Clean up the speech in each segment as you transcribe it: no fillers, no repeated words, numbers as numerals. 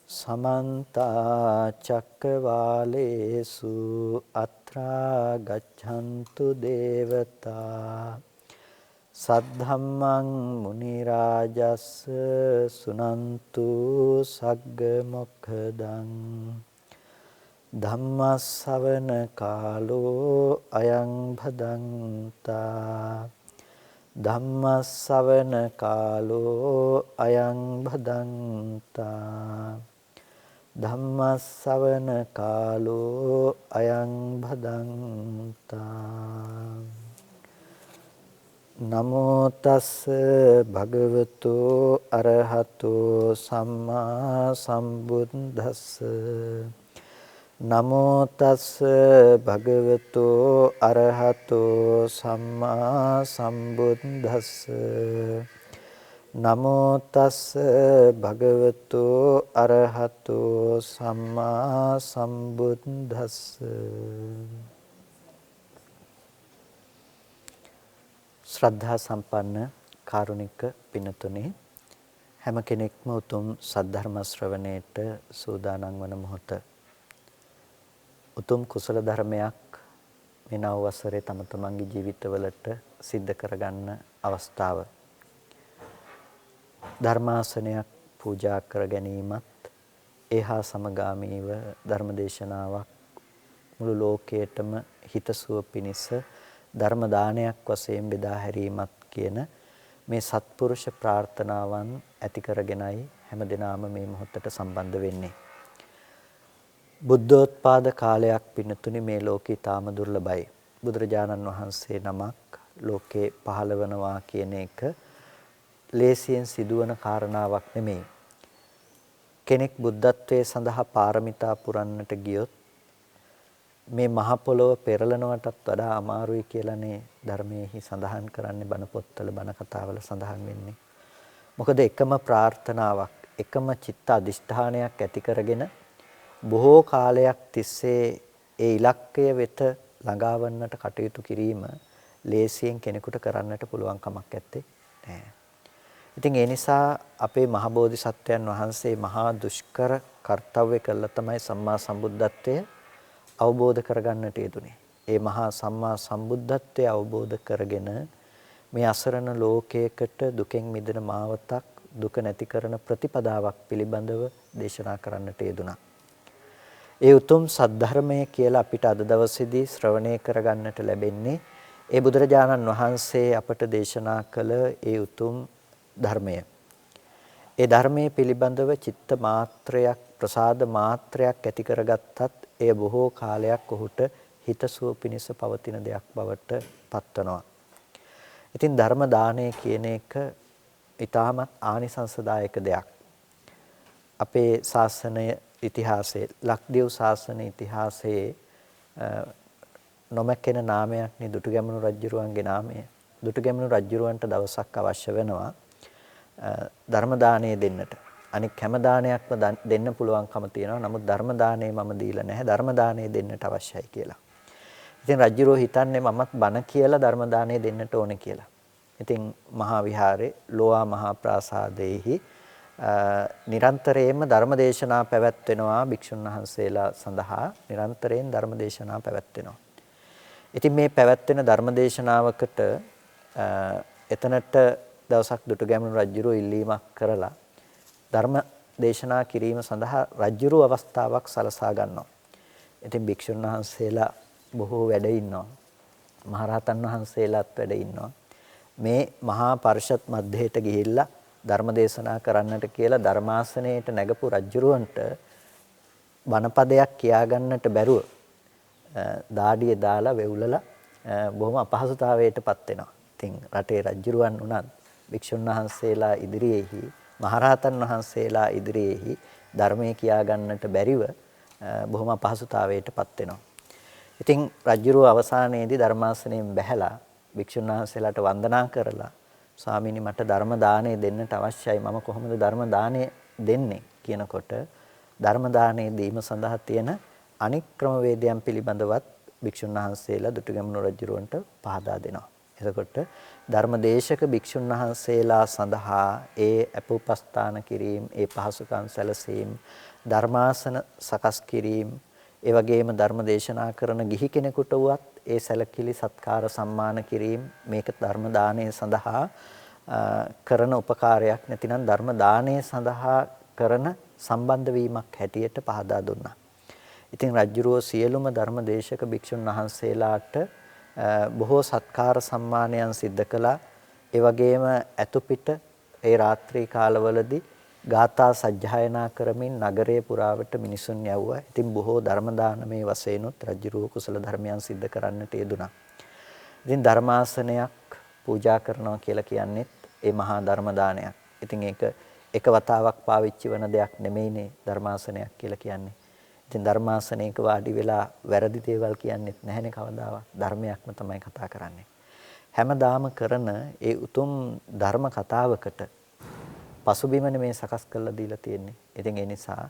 समन्ता चक्रवालेषु अत्रा गच्छन्तु देवता सद्धम्मं मुनिराजस् सुनन्तु सग्ग मोक्खदं ධම්මස්සවන කාලෝ අයං භදන්තා ධම්මස්සවන කාලෝ අයං භදන්තා ධම්මස්සවන කාලෝ අයං භදන්තා නමෝ තස් භගවතු අරහතෝ සම්මා සම්බුද්දස්ස නමෝ තස් භගවතු අරහතෝ සම්මා සම්බුද්දස්ස නමෝ තස් භගවතු අරහතෝ සම්මා සම්බුද්දස්ස ශ්‍රද්ධා සම්පන්න කාරුණික පින්තුනේ හැම කෙනෙක්ම උතුම් සද්ධර්ම ශ්‍රවණයට සූදානම් වන මොහොත උතුම් කුසල ධර්මයක් මේ නව වසරේ තම තමන්ගේ ජීවිතවලට සිද්ධ කරගන්න අවස්ථාව. ධර්මාසනයක් පූජා කර ගැනීමත් ඒහා සමගාමීව ධර්මදේශනාවක් මුළු ලෝකයටම හිතසුව පිණිස ධර්ම දානයක් වශයෙන් බෙදා හැරීමත් කියන මේ සත්පුරුෂ ප්‍රාර්ථනාවන් ඇති කරගෙනයි හැමදෙනාම මේ මොහොතට සම්බන්ධ වෙන්නේ. බුද්ධෝත්පාද කාලයක් පින්නතුනි මේ ලෝකේ තාම දුර්ලභයි. බුදුරජාණන් වහන්සේ නමක් ලෝකේ පහළ වෙනවා කියන එක ලේසියෙන් සිදුවන කාරණාවක් නෙමෙයි. කෙනෙක් බුද්ධත්වයේ සඳහා පාරමිතා පුරන්නට ගියොත් මේ මහ පොළොව පෙරලනවටත් වඩා අමාරුයි කියලානේ ධර්මයේහි සඳහන් කරන්නේ බණ පොත්වල බණ කතාවල සඳහන් වෙන්නේ. මොකද එකම ප්‍රාර්ථනාවක් එකම චිත්ත අදිෂ්ඨානයක් ඇති කරගෙන බොහෝ කාලයක් තිස්සේ ඒ ඉලක්කය වෙත ළඟාවන්නට කටයුතු කිරීම ලේසියෙන් කෙනෙකුට කරන්නට පුළුවන් කමක් නැත්තේ නෑ. ඉතින් ඒ නිසා අපේ මහ බෝධිසත්වයන් වහන්සේ මහා දුෂ්කර කර්තව්‍ය කළා තමයි සම්මා සම්බුද්ධත්වය අවබෝධ කරගන්නට යෙදුනේ. ඒ මහා සම්මා සම්බුද්ධත්වය අවබෝධ කරගෙන මේ අසරණ ලෝකයකට දුකෙන් මිදෙන මාවතක් දුක නැති කරන ප්‍රතිපදාවක් පිළිබඳව දේශනා කරන්නට යෙදුනා. ඒ උතුම් සද්ධර්මය කියලා අපිට අද දවසේදී ශ්‍රවණය කරගන්නට ලැබෙන්නේ ඒ බුදුරජාණන් වහන්සේ අපට දේශනා කළ ඒ උතුම් ධර්මය. ඒ ධර්මයේ පිළිබඳව චිත්ත මාත්‍රයක් ප්‍රසාද මාත්‍රයක් ඇති කරගත්තත් එය බොහෝ කාලයක් ඔහුට හිතසුව පිණිස පවතින දෙයක් බවට පත්වනවා. ඉතින් ධර්ම දානය කියන එක ඊටමත් ආනිසංසදායක දෙයක්. අපේ ශාසනය ඉතිහාසයේ ලක්දිව් ශාසන ඉතිහාසයේ නොමැකෙන නාමයක් නේ දුටුගැමුණු රජුරුවන්ගේ නාමය. දුටුගැමුණු රජුරුවන්ට දවසක් අවශ්‍ය වෙනවා ධර්ම දානය දෙන්නට. අනික හැම දානයක්ම දෙන්න පුළුවන්කම තියෙනවා. නමුත් ධර්ම දානය මම දීලා නැහැ. ධර්ම දානය දෙන්නට අවශ්‍යයි කියලා. ඉතින් රජුරෝ හිතන්නේ මමත් බණ කියලා ධර්ම දානය දෙන්නට ඕනේ කියලා. ඉතින් මහා විහාරේ ලෝවා මහා ප්‍රාසාදයේහි නිරන්තරයෙන්ම ධර්මදේශනා පැවැත්වෙනවා භික්ෂුන් වහන්සේලා සඳහා නිරන්තරයෙන් ධර්මදේශනා පැවැත්වෙනවා. ඉතින් මේ පැවැත්වෙන ධර්මදේශනාවකට එතනට දවසක් දුටුගැමුණු රජුරෝ ඉල්ලීමක් කරලා ධර්ම දේශනා කිරීම සඳහා රජුරෝ අවස්ථාවක් සලසා ගන්නවා. ඉතින් භික්ෂුන් වහන්සේලා බොහෝ වැඩ ඉන්නවා. මහරහතන් වහන්සේලාත් වැඩ ඉන්නවා. මේ මහා පරිෂත් මැදයට ගිහිල්ලා ධර්ම දේශනා කරන්නට කියලා ධර්මාසනයේට නැගපු රජුරවන්ට බණපදයක් කියා ගන්නට බැරුව දාඩිය දාලා වෙවුලලා බොහොම අපහසුතාවයටපත් වෙනවා. ඉතින් රටේ රජුරවන් උනත් භික්ෂුන් වහන්සේලා ඉදිරියේහි මහරහතන් වහන්සේලා ඉදිරියේහි ධර්මයේ කියා ගන්නට බැරිව බොහොම අපහසුතාවයටපත් වෙනවා. ඉතින් රජුරව අවසානයේදී ධර්මාසනයෙන් බැහැලා භික්ෂුන් වහන්සේලාට වන්දනා කරලා ස්වාමීනි මට ධර්ම දාණය දෙන්නට අවශ්‍යයි. මම කොහොමද ධර්ම දාණය දෙන්නේ කියනකොට ධර්ම දාණය දීම සඳහා තියෙන අනික් ක්‍රමවේදයන් පිළිබඳවත් භික්ෂුන් වහන්සේලා දුටුගැමුණු රජුරවන්ට පහදා දෙනවා. එතකොට ධර්මදේශක භික්ෂුන් වහන්සේලා සඳහා ඒ අපෝපස්ථාන කිරීම, ඒ පහසුකම් සැලසීම, ධර්මාසන සකස් කිරීම, ඒ වගේම ධර්ම දේශනා කරන ගිහි කෙනෙකුට වුවත් ඒ සැලකිලි සත්කාර සම්මාන කිරීම මේක ධර්ම දාණය සඳහා කරන උපකාරයක් නැතිනම් ධර්ම දාණය සඳහා කරන සම්බන්ධ වීමක් හැටියට පහදා දුන්නා. ඉතින් රජ්ජුරුවෝ සියලුම ධර්ම දේශක භික්ෂුන් වහන්සේලාට බොහෝ සත්කාර සම්මානයන් සිද්ධ කළා. ඒ වගේම ඇතුපිට ඒ රාත්‍රී කාලවලදී ගාථා සජ්ජායනා කරමින් නගරයේ පුරාවට මිනිසුන් යවුවා. ඉතින් බොහෝ ධර්ම දානමේ වශයෙන්ුත් රජ්ජුරුවෝ කුසල ධර්මයන් සිද්ධ කරන්නට යෙදුණා. ඉතින් ධර්මාසනයක් පූජා කරනවා කියලා කියන්නේත් ඒ මහා ධර්ම දානයක්. ඉතින් ඒක එක වතාවක් පාවිච්චි වෙන දෙයක් නෙමෙයිනේ ධර්මාසනයක් කියලා කියන්නේ. ඉතින් ධර්මාසනයක වාඩි වෙලා වැරදි දේවල් කියන්නේත් නැහැනේ කවදාවත්. ධර්මයක්ම තමයි කතා කරන්නේ. හැමදාම කරන ඒ උතුම් ධර්ම කතාවකට පසුබිමනේ මේ සකස් කරලා දීලා තියෙන්නේ. ඉතින් ඒ නිසා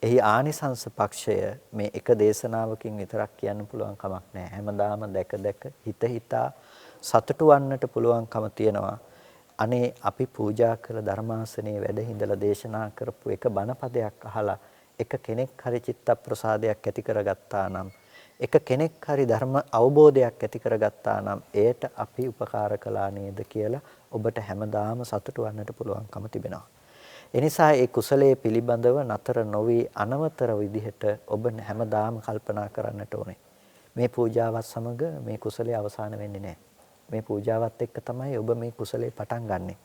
එහි ආනිසංස පක්ෂය මේ එක දේශනාවකින් විතරක් කියන්න පුළුවන් කමක් නැහැ. හැමදාම දැක දැක හිත හිතා සතුටු වන්නට පුළුවන්කම තියෙනවා. අනේ අපි පූජා කළ ධර්මාසනයේ වැඩ හිඳලා දේශනා කරපු එක බණපදයක් අහලා එක කෙනෙක් හරි චිත්ත ප්‍රසාදයක් ඇති කරගත්තා නම්, එක කෙනෙක් හරි ධර්ම අවබෝධයක් ඇති කරගත්තා නම් එයට අපි උපකාර කළා නේද කියලා ඔබට හැමදාම සතුටු වන්නට පුළුවන්කම තිබෙනවා. එනිසා ඒ කුසලයේ පිළිබඳව නතර නොවි අනවතර විදිහට ඔබ හැමදාම කල්පනා කරන්නට ඕනේ. මේ පූජාවත් සමග මේ කුසලයේ අවසාන වෙන්නේ නැහැ. මේ පූජාවත් එක්ක තමයි ඔබ මේ කුසලයේ පටන් ගන්නෙ.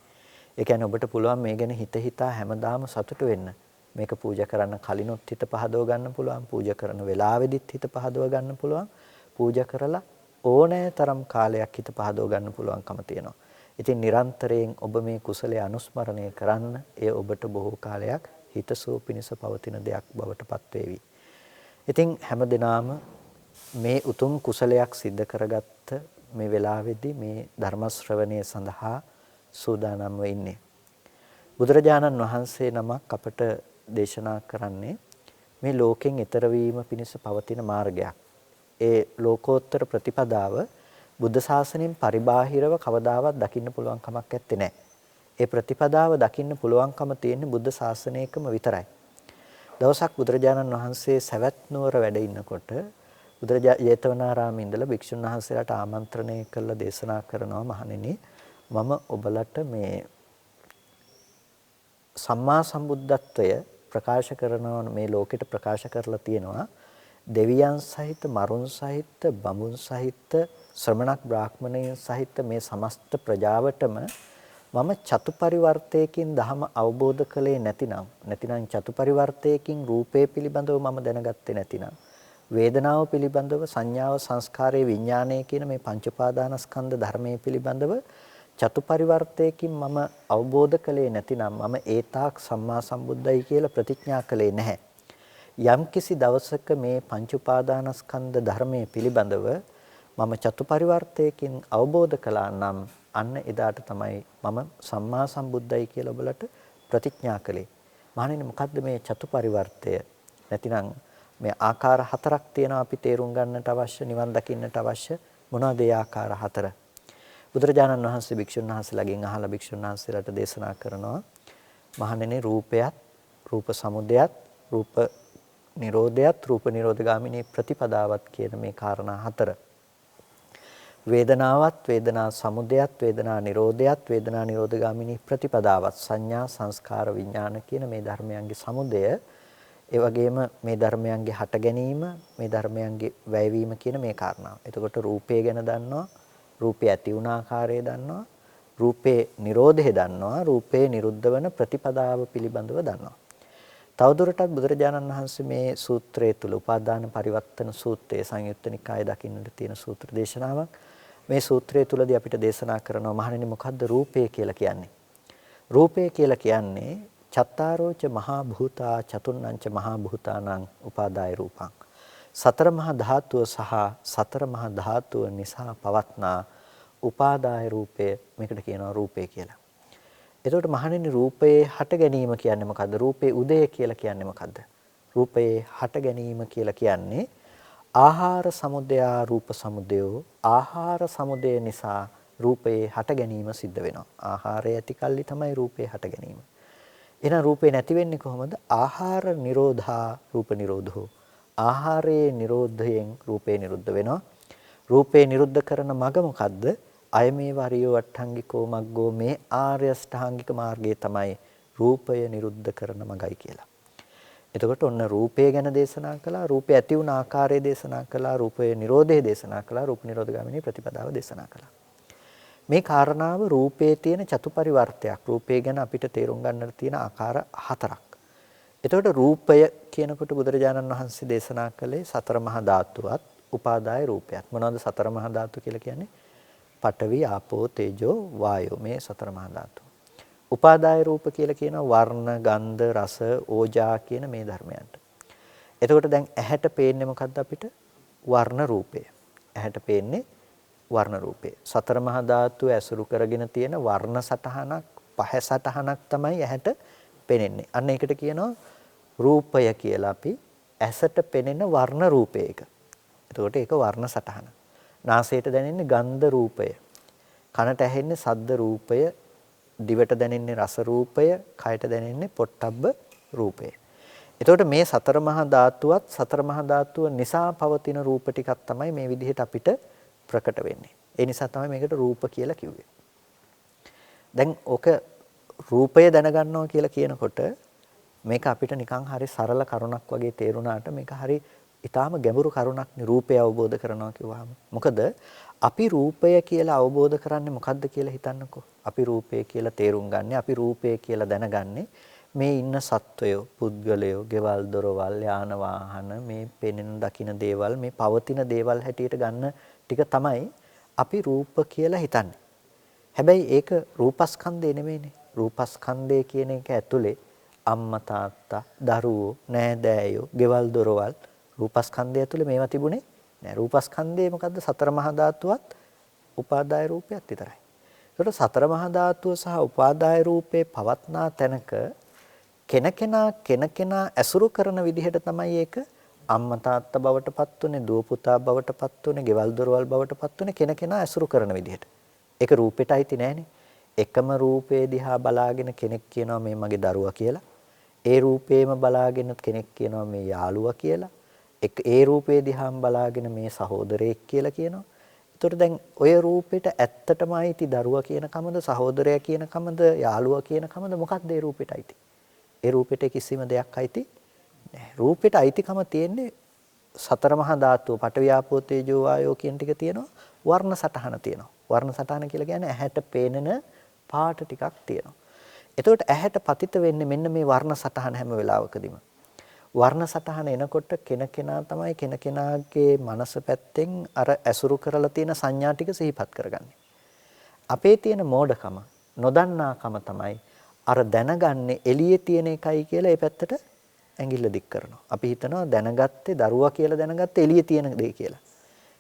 ඒ කියන්නේ ඔබට පුළුවන් මේ ගැන හිත හිතා හැමදාම සතුටු වෙන්න. මේක පූජා කරන්න කලිනුත් හිත පහදව ගන්න පුළුවන්. පූජා කරන වෙලාවෙදිත් හිත පහදව ගන්න පුළුවන්. පූජා කරලා ඕනෑ තරම් කාලයක් හිත පහදව ගන්න පුළුවන්කම තියෙනවා. ඉතින් නිරන්තරයෙන් ඔබ මේ කුසලයේ අනුස්මරණය කරන්න ඒ ඔබට බොහෝ කාලයක් හිතසුව පිණිස පවතින දෙයක් බවට පත් වේවි. ඉතින් හැමදෙනාම මේ උතුම් කුසලයක් සිද්ධ කරගත්ත මේ වෙලාවේදී මේ ධර්ම ශ්‍රවණය සඳහා සූදානම්ව ඉන්නේ. බුදුරජාණන් වහන්සේ නමක් අපට දේශනා කරන්නේ මේ ලෝකෙන් ඈතර වීම පිණිස පවතින මාර්ගයක්. ඒ ලෝකෝත්තර ප්‍රතිපදාව බුද්ධ ශාසනයෙන් පරිබාහිරව කවදාවත් දකින්න පුළුවන් කමක් නැත්තේ නෑ. ඒ ප්‍රතිපදාව දකින්න පුළුවන්කම තියෙන්නේ බුද්ධ ශාසනයකම විතරයි. දවසක් බුදුරජාණන් වහන්සේ සවැත් නුවර වැඩ ඉන්නකොට ජේතවනාරාමේ ඉඳලා භික්ෂුන් වහන්සේලාට ආමන්ත්‍රණය කළා දේශනා කරනවා, මහණෙනි මම ඔබලට මේ සම්මා සම්බුද්ධත්වය ප්‍රකාශ කරනවා, මේ ලෝකෙට ප්‍රකාශ කරලා තියෙනවා. දෙවියන් සහිත, මරුන් සහිත, බඹුන් සහිත, ශ්‍රමණක් බ්‍රාහ්මණයන් සහිත මේ සමස්ත ප්‍රජාවටම මම චතුපරිවර්තයකින් ධම අවබෝධ කළේ නැතිනම් චතුපරිවර්තයකින් රූපේ පිළිබඳව මම දැනගත්තේ නැතිනම්, වේදනාව පිළිබඳව, සංඥාව, සංස්කාරය, විඥානය කියන මේ පංච උපාදානස්කන්ධ ධර්මයේ පිළිබඳව චතුපරිවර්තයකින් මම අවබෝධ කළේ නැතිනම් මම ඒතාක් සම්මා සම්බුද්ධයි කියලා ප්‍රතිඥා කළේ නැහැ. යම්කිසි දවසක මේ පංච උපාදානස්කන්ධ ධර්මයේ පිළිබඳව මම චතුපරිවර්තයකින් අවබෝධ කළා නම් අන්න එදාට තමයි මම සම්මා සම්බුද්ධයි කියලා ඔබලට ප්‍රතිඥා කළේ. මහණෙනි මොකද්ද මේ චතුපරිවර්තය? නැතිනම් මේ ආකාර හතරක් තියෙනවා අපි තේරුම් ගන්නට අවශ්‍ය, නිවන් දකින්නට අවශ්‍ය. මොනවද ඒ ආකාර හතර? බුදුරජාණන් වහන්සේ භික්ෂුන් වහන්සේලාගෙන් අහලා භික්ෂුන් වහන්සේලාට දේශනා කරනවා, මහණෙනි රූපයත්, රූප සමුදයත්, රූප නිරෝධයත්, රූප නිරෝධගාමිනී ප්‍රතිපදාවත් කියන මේ කාරණා හතර. වේදනාවත්, වේදනා සමුදයත්, වේදනා නිරෝධයත්, වේදනා නිරෝධගාමිනී ප්‍රතිපදාවත්, සංඥා, සංස්කාර, විඥාන කියන මේ ධර්මයන්ගේ සමුදය, ඒ වගේම මේ ධර්මයන්ගේ හට ගැනීම, මේ ධර්මයන්ගේ වැයවීම කියන මේ කාරණාව. එතකොට රූපය ගැන දන්නවා, රූපය ඇති වුණ ආකාරය දන්නවා, රූපේ නිරෝධය දන්නවා, රූපේ නිරුද්ධ වන ප්‍රතිපදාව පිළිබඳව දන්නවා. තවදුරටත් බුදුරජාණන් වහන්සේ මේ සූත්‍රය තුල උපාදාන පරිවර්තන සූත්‍රයේ සංයුත්ත නිකායේ දකින්නට තියෙන සූත්‍ර දේශනාවක්. මේ සූත්‍රය තුලදී අපිට දේශනා කරනවා, මහණෙනි මොකද්ද රූපය කියලා කියන්නේ? රූපය කියලා කියන්නේ චත්තාරෝච මහා භූතා චතුන්නංච මහා භූතානං උපාදාය රූපං. සතර මහා ධාතුව සහ සතර මහා ධාතුව නිසා පවත්නා උපාදාය රූපය, මේකට කියනවා රූපය කියලා. එතකොට මහණෙනි රූපයේ හට ගැනීම කියන්නේ මොකද්ද? රූපේ උදය කියලා කියන්නේ මොකද්ද? රූපයේ හට ගැනීම කියලා කියන්නේ ආහාර සමුදය රූප සමුදයෝ, ආහාර සමුදය නිසා රූපයේ හට ගැනීම සිද්ධ වෙනවා. ආහාරය ඇති කල්ලි තමයි රූපේ හට ගැනීම. එහෙනම් රූපේ නැති වෙන්නේ කොහොමද? ආහාර නිරෝධා රූප නිරෝධෝ. ආහාරයේ නිරෝධයෙන් රූපේ නිරුද්ධ වෙනවා. රූපේ නිරුද්ධ කරන මඟ මොකද්ද? අයමේ වරියෝ අට්ඨංගිකෝ මග්ගෝ මේ ආර්ය අෂ්ටාංගික මාර්ගය තමයි රූපය නිරුද්ධ කරන මඟයි කියලා. එතකොට ඔන්න රූපය ගැන දේශනා කළා, රූපය ඇති වුණ ආකාරය දේශනා කළා, රූපයේ නිරෝධය දේශනා කළා, රූප නිරෝධගාමිනී ප්‍රතිපදාව දේශනා කළා. මේ කාරණාව රූපයේ තියෙන චතුපරිවර්තයක්. රූපය ගැන අපිට තේරුම් ගන්නට තියෙන ආකාර හතරක්. එතකොට රූපය කියනකොට බුදුරජාණන් වහන්සේ දේශනා කළේ සතර මහා ධාතුවත් උපාදාය රූපයත්. මොනවද සතර මහා ධාතු කියලා කියන්නේ? පඨවි, ආපෝ, තේජෝ, වායෝ මේ සතර මහා ධාතු. උපාදාය රූප කියලා කියනවා වර්ණ, ගන්ධ, රස, ඕජා කියන මේ ධර්මයන්ට. එතකොට දැන් ඇහැට පේන්නේ මොකද්ද අපිට? වර්ණ රූපය. ඇහැට පේන්නේ වර්ණ රූපය. සතර මහා ධාතු ඇසුරු කරගෙන තියෙන වර්ණ සටහනක්, පහ සටහනක් තමයි ඇහැට පෙනෙන්නේ. අන්න ඒකට කියනවා රූපය කියලා අපි. ඇසට පෙනෙන වර්ණ රූපයක. එතකොට ඒක වර්ණ සටහන. නාසයට දැනෙන්නේ ගන්ධ රූපය. කනට ඇහෙන්නේ ශබ්ද රූපය. දිවට දැනෙන්නේ රස රූපය. කයට දැනෙන්නේ පොට්ටබ්බ රූපය. එතකොට මේ සතර මහා ධාතුවත් සතර මහා ධාතුව නිසා පවතින රූප ටිකක් තමයි මේ විදිහට අපිට ප්‍රකට වෙන්නේ. ඒ නිසා තමයි මේකට රූප කියලා කිව්වේ. දැන් ඕක රූපය දැනගන්නවා කියලා කියනකොට මේක අපිට නිකන් හරි සරල කරුණක් වගේ තේරුණාට මේක හරි ඊටාම ගැඹුරු කරුණක් නේ රූපය අවබෝධ කරනවා කිව්වහම. මොකද අපි රූපය කියලා අවබෝධ කරන්නේ මොකද්ද කියලා හිතන්නකෝ. අපි රූපය කියලා තේරුම් ගන්න, අපි රූපය කියලා දැනගන්නේ මේ ඉන්න සත්වයෝ, පුද්ගලයෝ, ගෙවල් දොරවල්, යාන වාහන, මේ පෙනෙන දකින දේවල්, මේ පවතින දේවල් හැටියට ගන්න ටික තමයි අපි රූප කියලා හිතන්නේ. හැබැයි ඒක රූපස්කන්ධය නෙමෙයිනේ. රූපස්කන්ධය කියන එක ඇතුලේ අම්මා තාත්තා, දරුවෝ, නෑදෑයෝ, ගෙවල් දොරවල් රූපස්කන්ධය ඇතුලේ මේවා තිබුණේ නෑ. රූපස්කන්ධය මොකද්ද? සතර මහා ධාතුවත් උපාදාය රූපයත් විතරයි. ඒකට සතර මහා ධාතුව සහ උපාදාය රූපේ පවත්නා තැනක කෙනකෙනා ඇසුරු කරන විදිහට තමයි ඒක අම්මා තාත්තා බවට පත් උනේ, දුව පුතා බවට පත් උනේ, ගෙවල් දොරවල් බවට පත් උනේ කෙනකෙනා ඇසුරු කරන විදිහට. ඒක රූපෙට අයිති නෑනේ. එකම රූපේ දිහා බලාගෙන කෙනෙක් කියනවා මේ මගේ දරුවා කියලා. ඒ රූපේම බලාගෙන කෙනෙක් කියනවා මේ යාළුවා කියලා. ඒ රූපේ දිහාම බලාගෙන මේ සහෝදරයෙක් කියලා කියනවා. ඒතකොට දැන් ඔය රූපෙට ඇත්තටම අයිති දරුවා කියන කමද, සහෝදරයා කියන කමද, යාළුවා කියන කමද මොකක්ද ඒ රූපෙට අයිති? ඒ රූපෙට කිසිම දෙයක් අයිති නැහැ. රූපෙට අයිතිකම තියෙන්නේ සතර මහා ධාතුව, පඨවි ආපෝ තේජෝ වායෝ කියන ටික තියෙනවා. වර්ණ සටහන තියෙනවා. වර්ණ සටහන කියලා කියන්නේ ඇහැට පේනන පාට ටිකක් තියෙනවා. එතකොට ඇහැට පතිත වෙන්නේ මෙන්න මේ වර්ණ සටහන හැම වෙලාවකදීම. වර්ණ සටහන එනකොට කෙනකෙනා තමයි කෙනකෙනාගේ මනස පැත්තෙන් අර ඇසුරු කරලා තියෙන සංඥා ටික සිහිපත් කරගන්නේ. අපේ තියෙන මෝඩකම, නොදන්නාකම තමයි අර දැනගන්නේ එළියේ තියෙන එකයි කියලා ඒ පැත්තට ඇඟිල්ල දික් කරනවා. අපි හිතනවා දැනගත්තේ දරුවා කියලා දැනගත්තේ එළියේ තියෙන දේ කියලා.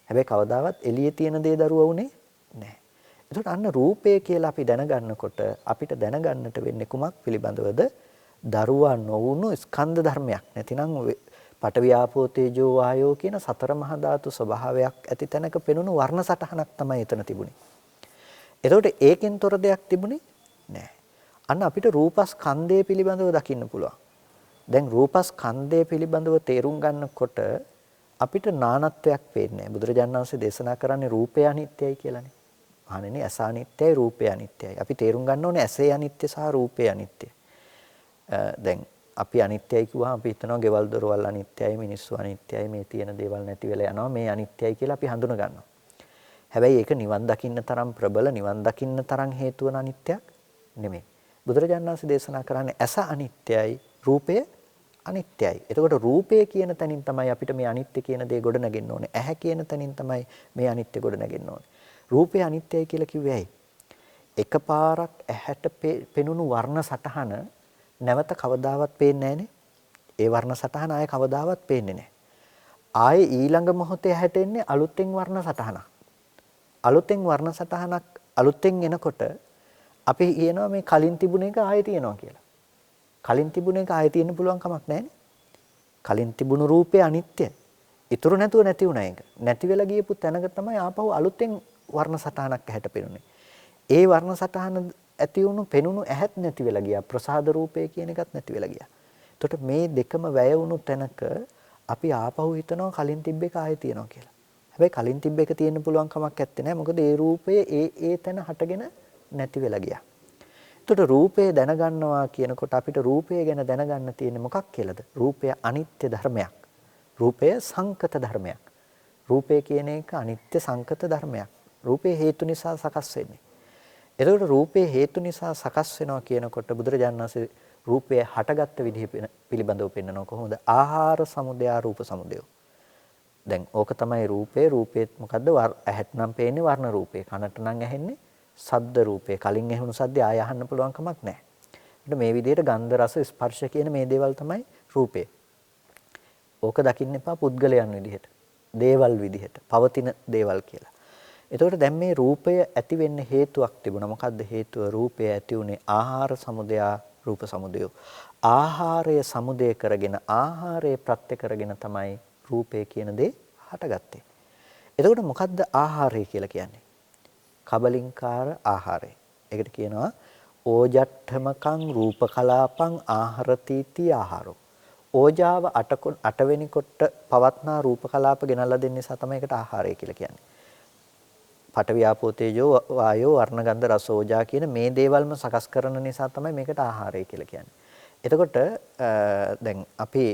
හැබැයි කවදාවත් එළියේ තියෙන දේ දරුවා උනේ නැහැ. ඒකට අන්න රූපය කියලා අපි දැනගන්නකොට අපිට දැනගන්නට වෙන්නේ කුමක් පිළිබඳවද? දරුවා නොවුණු ස්කන්ධ ධර්මයක්. නැතිනම් පඨවි ආපෝ තේජෝ වායෝ කියන සතර මහා ධාතු ස්වභාවයක් ඇති තැනක පෙනුණු වර්ණ සටහනක් තමයි එතන තිබුණේ. එතකොට ඒකෙන් තොර දෙයක් තිබුණේ නැහැ. අන්න අපිට රූපස්කන්ධය පිළිබඳව දකින්න පුළුවන්. දැන් රූපස්කන්ධය පිළිබඳව තේරුම් ගන්නකොට අපිට නානත්වයක් පේන්නේ නැහැ. බුදුරජාණන් වහන්සේ දේශනා කරන්නේ රූපය අනිත්‍යයි කියලානේ. අහන්නේ ඇස අනිත්‍යයි, රූපය අනිත්‍යයි. අපි තේරුම් ගන්න ඕනේ ඇසේ අනිත්‍ය සහ රූපය අනිත්‍යයි. දැන් අපි අනිත්‍යයි කිව්වහම අපි හිතනවා ගෙවල් දොරවල් අනිත්‍යයි, මිනිස්සු අනිත්‍යයි, මේ තියෙන දේවල් නැති වෙලා යනවා, මේ අනිත්‍යයි කියලා අපි හඳුන ගන්නවා. හැබැයි ඒක නිවන් දකින්න තරම් ප්‍රබල, නිවන් දකින්න තරම් හේතු වන අනිත්‍යක් නෙමෙයි. බුදුරජාණන් වහන්සේ දේශනා කරන්නේ ඇස අනිත්‍යයි, රූපය අනිත්‍යයි. එතකොට රූපය කියන තැනින් තමයි අපිට මේ අනිත්‍ය කියන දේ ගොඩ නැගෙන්න ඕනේ. ඇහැ කියන තැනින් තමයි මේ අනිත්‍ය ගොඩ නැගෙන්න ඕනේ. රූපය අනිත්‍යයි කියලා කිව්වේ ඇයි? එකපාරක් ඇහැට පෙනුණු වර්ණ සටහන නැවත කවදාවත් පේන්නේ නැහනේ. ඒ වර්ණ සටහන ආයේ කවදාවත් පේන්නේ නැහැ. ආයේ ඊළඟ මොහොතේ ඇහැට එන්නේ අලුතෙන් වර්ණ සටහනක්. අලුතෙන් වර්ණ සටහනක් අලුතෙන් එනකොට අපි කියනවා මේ කලින් තිබුණ එක ආයේ තියෙනවා කියලා. කලින් තිබුණ එක ආයේ තියෙන්න පුළුවන් කමක් නැහැනේ. කලින් තිබුණු රූපේ අනිත්‍යයි. ඉතුරු නැතුව නැති වුණා ඒක. නැති වෙලා ගියපු තැනක තමයි ආපහු අලුතෙන් වර්ණ සටහනක් ඇහැට පෙනුනේ. ඒ වර්ණ සටහන ඇති වුණු පෙනුණු ඇහත් නැති වෙලා ගියා. ප්‍රසාද රූපය කියන එකත් නැති වෙලා ගියා. එතකොට මේ දෙකම වැය වුණු තැනක අපි ආපහු හිතනවා කලින් තිබ්බ එක ආයෙ තියෙනවා කියලා. හැබැයි කලින් තිබ්බ එක තියෙන්න පුළුවන් කමක් නැත්තේ නෑ. මොකද ඒ රූපය ඒ තැන හටගෙන නැති වෙලා ගියා. එතකොට රූපය දැනගන්නවා කියනකොට අපිට රූපය ගැන දැනගන්න තියෙන්නේ මොකක් කියලාද? රූපය අනිත්‍ය ධර්මයක්. රූපය සංකත ධර්මයක්. රූපය කියන එක අනිත්‍ය සංකත ධර්මයක්. රූපේ හේතු නිසා සකස් වෙන්නේ. එතකොට රූපේ හේතු නිසා සකස් වෙනවා කියනකොට බුදුරජාණන් වහන්සේ රූපය හටගත්ත විදිහ පිළිබඳව පෙන්නනවා කොහොමද? ආහාර සමුදය රූප සමුදය. දැන් ඕක තමයි රූපේ. රූපේ මොකද්ද? ඇහට නම් පේන්නේ වර්ණ රූපේ. කනට නම් ඇහෙන්නේ ශබ්ද රූපේ. කලින් ඇහුණු සද්දය ආය අහන්න පුළුවන් කමක් නැහැ. ඒත් මේ විදිහට ගන්ධ රස ස්පර්ශ කියන මේ දේවල් තමයි රූපේ. ඕක දකින්න එපා පුද්ගලයන් විදිහට. දේවල් විදිහට. පවතින දේවල් කියලා. එතකොට දැන් මේ රූපය ඇති වෙන්න හේතුවක් තිබුණා. මොකද්ද හේතුව? රූපය ඇති උනේ ආහාර සමුදය රූප සමුදය. ආහාරය සමුදය කරගෙන ආහාරය ප්‍රත්‍ය කරගෙන තමයි රූපය කියන දේ හටගත්තේ. එතකොට මොකද්ද ආහාරය කියලා කියන්නේ? කබලින්කාර ආහාරය. ඒකට කියනවා ඕජට්ඨමකං රූපකලාපං ආහාරතිති ආහාරෝ. ඕජාව අටවෙනි කොට පවත්නා රූපකලාප ගෙනල්ලා දෙන්න නිසා තමයි ඒකට ආහාරය කියලා කියන්නේ. පඨවි ආපෝ තේජෝ වායෝ වර්ණ ගන්ධ රස ඕජා කියන මේ දේවල්ම සකස් කරන නිසා තමයි මේකට ආහාරය කියලා කියන්නේ. එතකොට දැන් අපි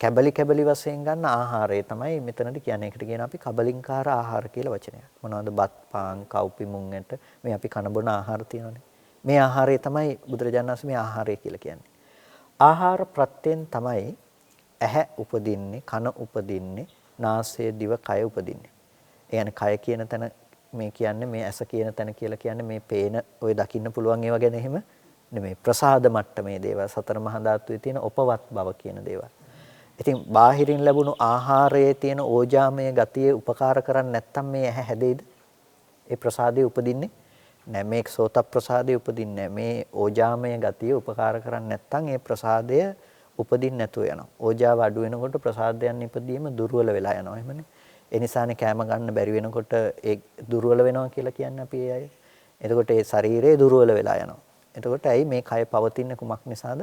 කැබලි වශයෙන් ගන්න ආහාරය තමයි මෙතනදී කියන්නේ. ඒකට කියන අපි කබලින්කාර ආහාර කියලා වචනයක්. මොනවද? බත් පාන් කව්පි මුං ඇට මේ අපි කන බොන ආහාර තියෙනවානේ. මේ ආහාරය තමයි බුදුරජාණන් වහන්සේ මේ ආහාරය කියලා කියන්නේ. ආහාර ප්‍රත්‍යයෙන් තමයි ඇහැ උපදින්නේ, කන උපදින්නේ, නාසය දිව කය උපදින්නේ. ඒ කියන්නේ කය කියන තැන මේ කියන්නේ මේ ඇස කියන තැන කියලා කියන්නේ මේ පේන ඔය දකින්න පුළුවන් ඒවා ගැන එහෙම නෙමෙයි. ප්‍රසාද මට්ටමේ දේවල්, සතර මහා ධාතුවේ තියෙන උපවත් බව කියන දේවල්. ඉතින් බාහිරින් ලැබුණු ආහාරයේ තියෙන ඕජාමය ගතිය උපකාර කරන්නේ නැත්නම් මේ ඇහැ හැදෙයිද? ඒ ප්‍රසාදේ උපදින්නේ නැහැ. මේ සෝත ප්‍රසාදේ උපදින්නේ නැහැ. මේ ඕජාමය ගතිය උපකාර කරන්නේ නැත්නම් ඒ ප්‍රසාදය උපදින්න නැතුව යනවා. ඕජාව අඩු වෙනකොට ප්‍රසාදයන් ඉපදීම දුර්වල වෙලා යනවා. එහෙමනේ. ඒ නිසානේ කැම ගන්න බැරි වෙනකොට ඒ දුර්වල වෙනවා කියලා කියන්නේ අපි ඒ අය. එතකොට ඒ ශරීරය දුර්වල වෙලා යනවා. එතකොට ඇයි මේ කය පවතින කුමක් නිසාද?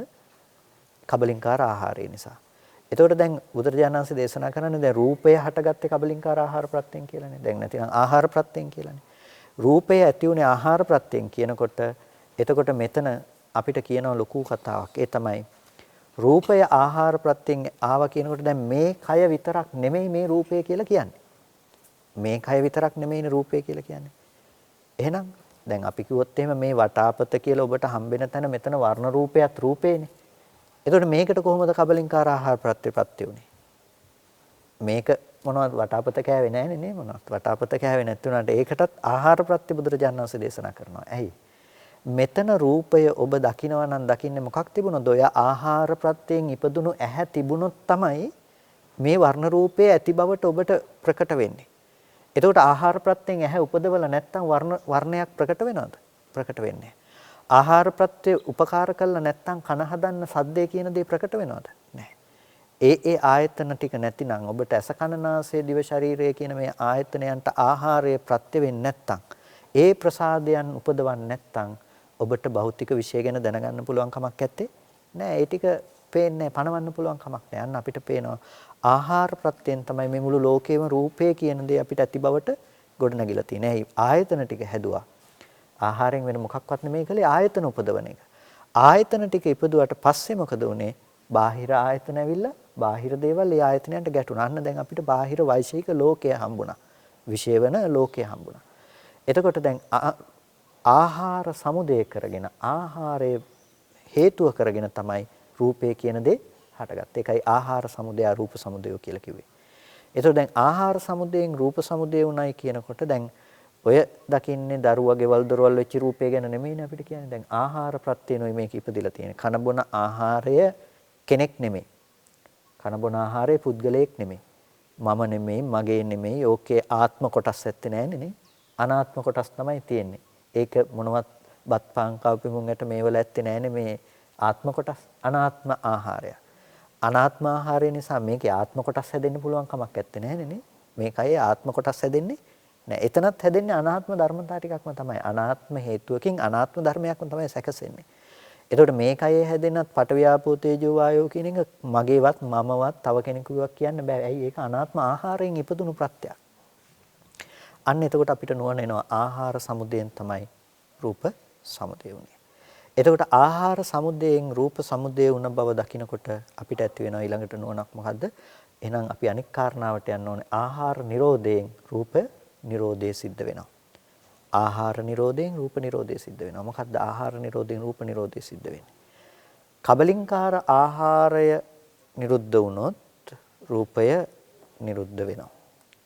කබලින්කාර ආහාරය නිසා. එතකොට දැන් බුදුරජාණන් වහන්සේ දේශනා කරන්නේ දැන් රූපය හටගත්තේ කබලින්කාර ආහාර ප්‍රත්‍යයෙන් කියලානේ. දැන් නැතිනම් ආහාර ප්‍රත්‍යයෙන් කියලානේ. රූපය ඇති උනේ ආහාර ප්‍රත්‍යයෙන් කියනකොට එතකොට මෙතන අපිට කියන ලොකු කතාවක්. ඒ තමයි රූපය ආහාර ප්‍රත්‍යයෙන් ආවා කියනකොට දැන් මේ කය විතරක් නෙමෙයි මේ රූපය කියලා කියන්නේ. මේ කය විතරක් නෙමෙයිනේ රූපය කියලා කියන්නේ. එහෙනම් දැන් අපි කිව්වොත් එහෙම මේ වටාපත කියලා ඔබට හම්බෙන තැන මෙතන වර්ණ රූපයත් රූපේනේ. එතකොට මේකට කොහොමද කබලින්කාර ආහාර ප්‍රත්‍ය උනේ? මේක මොනවද වටාපත කෑවේ නැහැනේ නේ මොනවද? වටාපත කෑවේ නැත්නම් ඒකටත් ආහාර ප්‍රත්‍ය බුදුරජාණන් වහන්සේ දේශනා කරනවා. ඇයි? මෙතන රූපය ඔබ දකිනවා නම් දකින්නේ මොකක් තිබුණොත් ඔය ආහාර ප්‍රත්‍යයෙන් ඉපදුණු ඇහැ තිබුණොත් තමයි මේ වර්ණ රූපයේ ඇති බවට ඔබට ප්‍රකට වෙන්නේ. එතකොට ආහාර ප්‍රත්‍යයෙන් ඇහැ උපදවල නැත්නම් වර්ණයක් ප්‍රකට වෙනවද? ප්‍රකට වෙන්නේ නැහැ. ආහාර ප්‍රත්‍ය උපකාර කළා නැත්නම් කන හදන්න සද්දේ කියන දේ ප්‍රකට වෙනවද? නැහැ. ඒ ආයතන ටික නැතිනම් ඔබට ඇස කන නාසය දිව ශරීරය කියන මේ ආයතනයන්ට ආහාරය ප්‍රත්‍ය වෙන්නේ නැත්නම් ඒ ප්‍රසාදයන් උපදවන්නේ නැත්නම් ඔබට භෞතික විශ්ය ගැන දැනගන්න පුළුවන් කමක් නැත්තේ නෑ. ඒ ටික පේන්නේ පණවන්න පුළුවන් කමක් නෑ. අන්න අපිට පේනවා ආහාර ප්‍රත්‍යයෙන් තමයි මේ මුළු ලෝකේම රූපය කියන දේ අපිට ඇති බවට ගොඩනැගිලා තියෙන්නේ. ආයතන ටික හැදුවා. ආහාරයෙන් වෙන මොකක්වත් නෙමෙයි කලේ ආයතන උපදවන එක. ආයතන ටික ඉපදුවට පස්සේ මොකද උනේ? බාහිර ආයතන ඇවිල්ලා බාහිර දේවල් ඒ ආයතනයන්ට ගැටුණා. අන්න දැන් අපිට බාහිර වෛශික ලෝකය හම්බුණා. විශේෂ වෙන ලෝකය හම්බුණා. එතකොට දැන් ආහාර සමුදය කරගෙන ආහාරය හේතුව කරගෙන තමයි රූපය කියන දේ හටගත්තේ. ඒකයි ආහාර සමුදය රූප සමුදය කියලා කිව්වේ. එතකොට දැන් ආහාර සමුදයෙන් රූප සමුදය උනායි කියනකොට දැන් ඔය දකින්නේ දරුවා ගෙවල් දොරවල් වෙච්ච රූපය ගැන නෙමෙයිනේ අපිට කියන්නේ. දැන් ආහාර ප්‍රත්‍යනොයි මේක ඉපදිලා තියෙන්නේ. කන බොන ආහාරය කෙනෙක් නෙමෙයි. කන බොන ආහාරය පුද්ගලයෙක් නෙමෙයි. මම නෙමෙයි, මගේ නෙමෙයි. ඕකේ ආත්ම කොටස් ඇත්තේ නැන්නේ නේ. අනාත්ම කොටස් තමයි තියෙන්නේ. ඒක මොනවත් බත් පාන් කව්පි මුංගට මේවල ඇත්තේ නැන්නේ මේ ආත්ම කොටස්. අනාත්ම ආහාරය. අනාත්ම ආහාරය නිසා මේකේ ආත්ම කොටස් හැදෙන්න පුළුවන් කමක් ඇත්තේ නැන්නේ නේ. මේකයි ආත්ම කොටස් හැදෙන්නේ නෑ. එතනත් හැදෙන්නේ අනාත්ම ධර්මතා ටිකක්ම තමයි. අනාත්ම හේතුවකින් අනාත්ම ධර්මයක්ම තමයි සැකසෙන්නේ. එතකොට මේ කයේ හැදෙනත් පටවියාපෝ තේජෝ වායෝ කියන එක මගේවත් මමවත් තව කෙනෙකුවක් කියන්න බෑ. ඇයි ඒක අනාත්ම ආහාරයෙන් ඉපදුණු ප්‍රත්‍යක්. අන්න එතකොට අපිට නුවණ එනවා ආහාර සමුදයෙන් තමයි රූප සමුදය වුනේ. එතකොට ආහාර සමුදයෙන් රූප සමුදය වුණ බව දකිනකොට අපිට ඇති වෙනවා ඊළඟට නුවණක් මොකද්ද? එහෙනම් අපි අනික් කාරණාවට යන්න ඕනේ. ආහාර නිරෝධයෙන් රූප නිරෝධය සිද්ධ වෙනවා. ආහාර නිරෝධයෙන් රූප නිරෝධය සිද්ධ වෙනවා. මොකද්ද ආහාර නිරෝධයෙන් රූප නිරෝධය සිද්ධ වෙන්නේ? කබලින්කාර ආහාරය නිරුද්ධ වුණොත් රූපය නිරුද්ධ වෙනවා.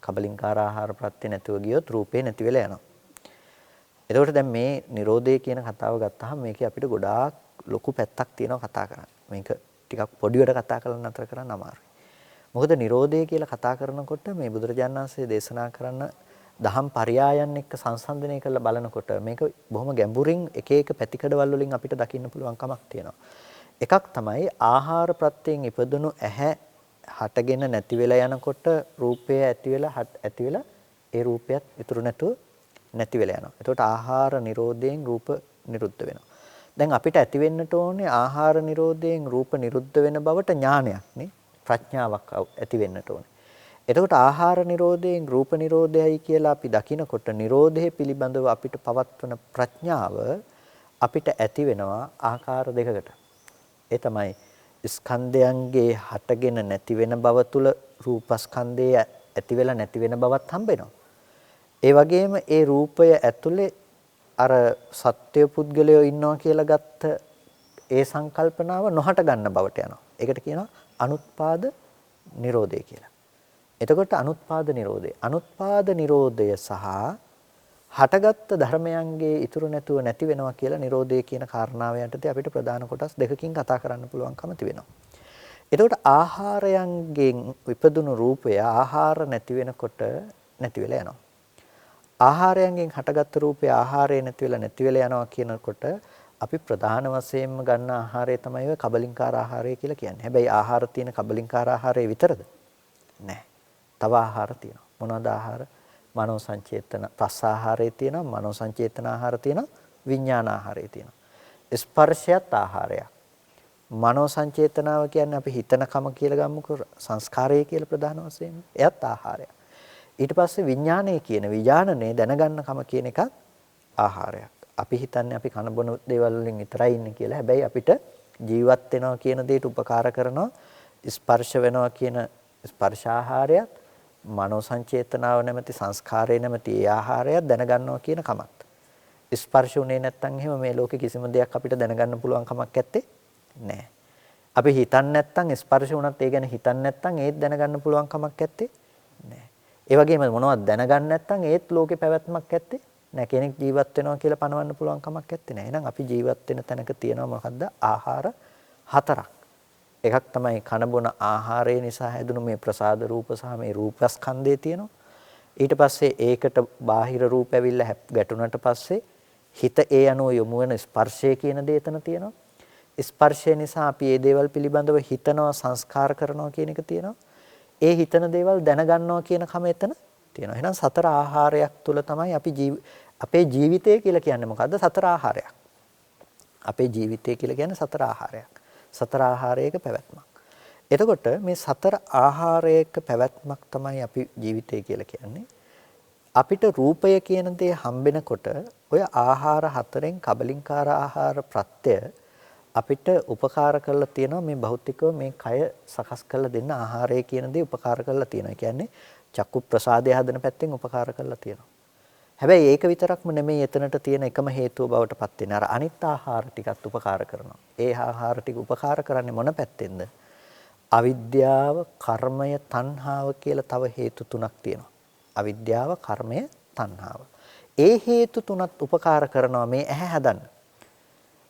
කබලින්කාර ආහාර ප්‍රත්‍ය නැතුව ගියොත් රූපේ නැති වෙලා යනවා. එතකොට දැන් මේ නිරෝධය කියන කතාව ගත්තාම මේකේ අපිට ගොඩාක් ලොකු පැත්තක් තියෙනවා කතා කරන්න. මේක ටිකක් පොඩිවට කතා කරලා නතර කරන්න අමාරුයි. මොකද නිරෝධය කියලා කතා කරනකොට මේ බුදුරජාණන් වහන්සේ දේශනා කරන දහම් පරයයන් එක්ක සංසන්දනය කරලා බලනකොට මේක බොහොම ගැඹුරින් එක එක පැතිකඩවල වලින් අපිට දකින්න පුළුවන් කමක් තියෙනවා. එකක් තමයි ආහාර ප්‍රත්‍යයෙන් ඉපදුණු ඇහැ හටගෙන නැති වෙලා යනකොට රූපය ඇති වෙලා ඒ රූපයත් ඉතුරු නැතුව නැති වෙලා යනවා. එතකොට ආහාර නිරෝධයෙන් රූප නිරුද්ධ වෙනවා. දැන් අපිට ඇති වෙන්නට ඕනේ ආහාර නිරෝධයෙන් රූප නිරුද්ධ වෙන බවට ඥානයක් නේ. ප්‍රඥාවක් ඇති වෙන්නට ඕනේ. එතකොට ආහාර නිරෝධයෙන් රූප නිරෝධයයි කියලා අපි දකිනකොට නිරෝධය පිළිබඳව අපිට පවත්වන ප්‍රඥාව අපිට ඇති වෙනවා ආකාර දෙකකට. ඒ තමයි ස්කන්ධයන්ගේ හටගෙන නැති වෙන බව තුල රූපස්කන්ධය ඇති වෙලා නැති වෙන බවත් හම්බ වෙනවා. ඒ වගේම ඒ රූපය ඇතුලේ අර සත්‍ය පුද්ගලයෝ ඉන්නවා කියලා ගත්ත ඒ සංකල්පනාව නොහට ගන්න බවට යනවා. ඒකට කියනවා අනුත්පාද නිරෝධය කියලා. එතකොට අනුත්පාද නිරෝධය. අනුත්පාද නිරෝධය සහ හටගත්තු ධර්මයන්ගේ ඉතුරු නැතුව නැති වෙනවා කියලා නිරෝධය කියන කාරණාව යටතේ අපිට ප්‍රධාන කොටස් දෙකකින් කතා කරන්න පුළුවන්කම තිබෙනවා. එතකොට ආහාරයන්ගෙන් ඉපදුණු රූපය ආහාර නැති වෙනකොට නැති වෙලා යනවා. ආහාරයෙන් හටගත්තු රූපය ආහාරය නැති වෙලා යනවා කියනකොට අපි ප්‍රධාන වශයෙන්ම ගන්න ආහාරය තමයි ඔය කබලින්කාර ආහාරය කියලා කියන්නේ. හැබැයි ආහාර තියෙන කබලින්කාර ආහාරය විතරද? නෑ. තව ආහාර තියෙනවා. මොනවද ආහාර? මනෝ සංචේතන පස්ස ආහාරය තියෙනවා, මනෝ සංචේතන ආහාර තියෙනවා, විඥාන ආහාරය තියෙනවා. ස්පර්ශයත් ආහාරයක්. මනෝ සංචේතනාව කියන්නේ අපි හිතන කම කියලා ගමුකෝ සංස්කාරය කියලා ප්‍රධාන වශයෙන්. එයත් ආහාරයක්. ඊට පස්සේ විඥානය කියන විඥානනේ දැනගන්න කම කියන එකත් ආහාරයක්. අපි හිතන්නේ අපි කන බොන දේවල් වලින් විතරයි ඉන්නේ කියලා. හැබැයි අපිට ජීවත් වෙනවා කියන දෙයට උපකාර කරනවා ස්පර්ශ වෙනවා කියන ස්පර්ශ ආහාරයත් මනෝ සංචේතනාව නැමැති සංස්කාරය නැමැති ඒ ආහාරයත් දැනගන්නවා කියන කමත්. ස්පර්ශ උනේ නැත්නම් එහෙම මේ ලෝකේ කිසිම දෙයක් අපිට දැනගන්න පුළුවන් කමක් නැත්තේ නෑ. අපි හිතන්නේ නැත්නම් ස්පර්ශ වුණත් ඒ ගැන හිතන්නේ නැත්නම් ඒත් දැනගන්න පුළුවන් කමක් නැත්තේ නෑ. ඒ වගේම මොනවද දැනගන්න නැත්නම් ඒත් ලෝකේ පැවැත්මක් නැත්තේ නෑ. කෙනෙක් ජීවත් වෙනවා කියලා පනවන්න පුළුවන් කමක් නැත්තේ නෑ. එහෙනම් අපි ජීවත් වෙන තැනක තියෙනවා මොකද්ද? ආහාර හතරක්. එකක් තමයි කන බොන ආහාරය නිසා හැදුණු මේ ප්‍රසාද රූප සහ මේ රූපස්කන්ධය තියෙනවා. ඊට පස්සේ ඒකට බාහිර රූප ඇවිල්ලා ගැටුණට පස්සේ හිත ඒ අනුව යොමු වෙන ස්පර්ශය කියන දේ එතන තියෙනවා. ස්පර්ශය නිසා අපි මේ දේවල් පිළිබඳව හිතනවා සංස්කාර කරනවා කියන එක තියෙනවා. ඒ හිතන දේවල් දැනගන්නවා කියන කම එතන තියෙනවා. එහෙනම් සතර ආහාරයක් තුල තමයි අපි අපේ ජීවිතය කියලා කියන්නේ මොකද්ද? සතර ආහාරයක්. අපේ ජීවිතය කියලා කියන්නේ සතර ආහාරයක්. සතර ආහාරයක පැවැත්මක්. එතකොට මේ සතර ආහාරයක පැවැත්මක් තමයි අපි ජීවිතය කියලා කියන්නේ. අපිට රූපය කියන දේ හම්බෙනකොට ඔය ආහාර හතරෙන් කබලින්කාර ආහාර ප්‍රත්‍ය අපිට උපකාර කරලා තියෙනවා මේ භෞතිකව මේ කය සකස් කරලා දෙන්න ආහාරය කියන දේ උපකාර කරලා තියෙනවා. ඒ කියන්නේ චක්කු ප්‍රසාදය හදන පැත්තෙන් උපකාර කරලා තියෙනවා. හැබැයි ඒක විතරක්ම නෙමෙයි එතනට තියෙන එකම හේතුව බවට පත් වෙන්නේ. අර අනිත් ආහාර ටිකත් උපකාර කරනවා. ඒ ආහාර ටික උපකාර කරන්නේ මොන පැත්තෙන්ද? අවිද්‍යාව, කර්මය, තණ්හාව කියලා තව හේතු තුනක් තියෙනවා. අවිද්‍යාව, කර්මය, තණ්හාව. ඒ හේතු තුනත් උපකාර කරනවා මේ ඇහැ හදන්න.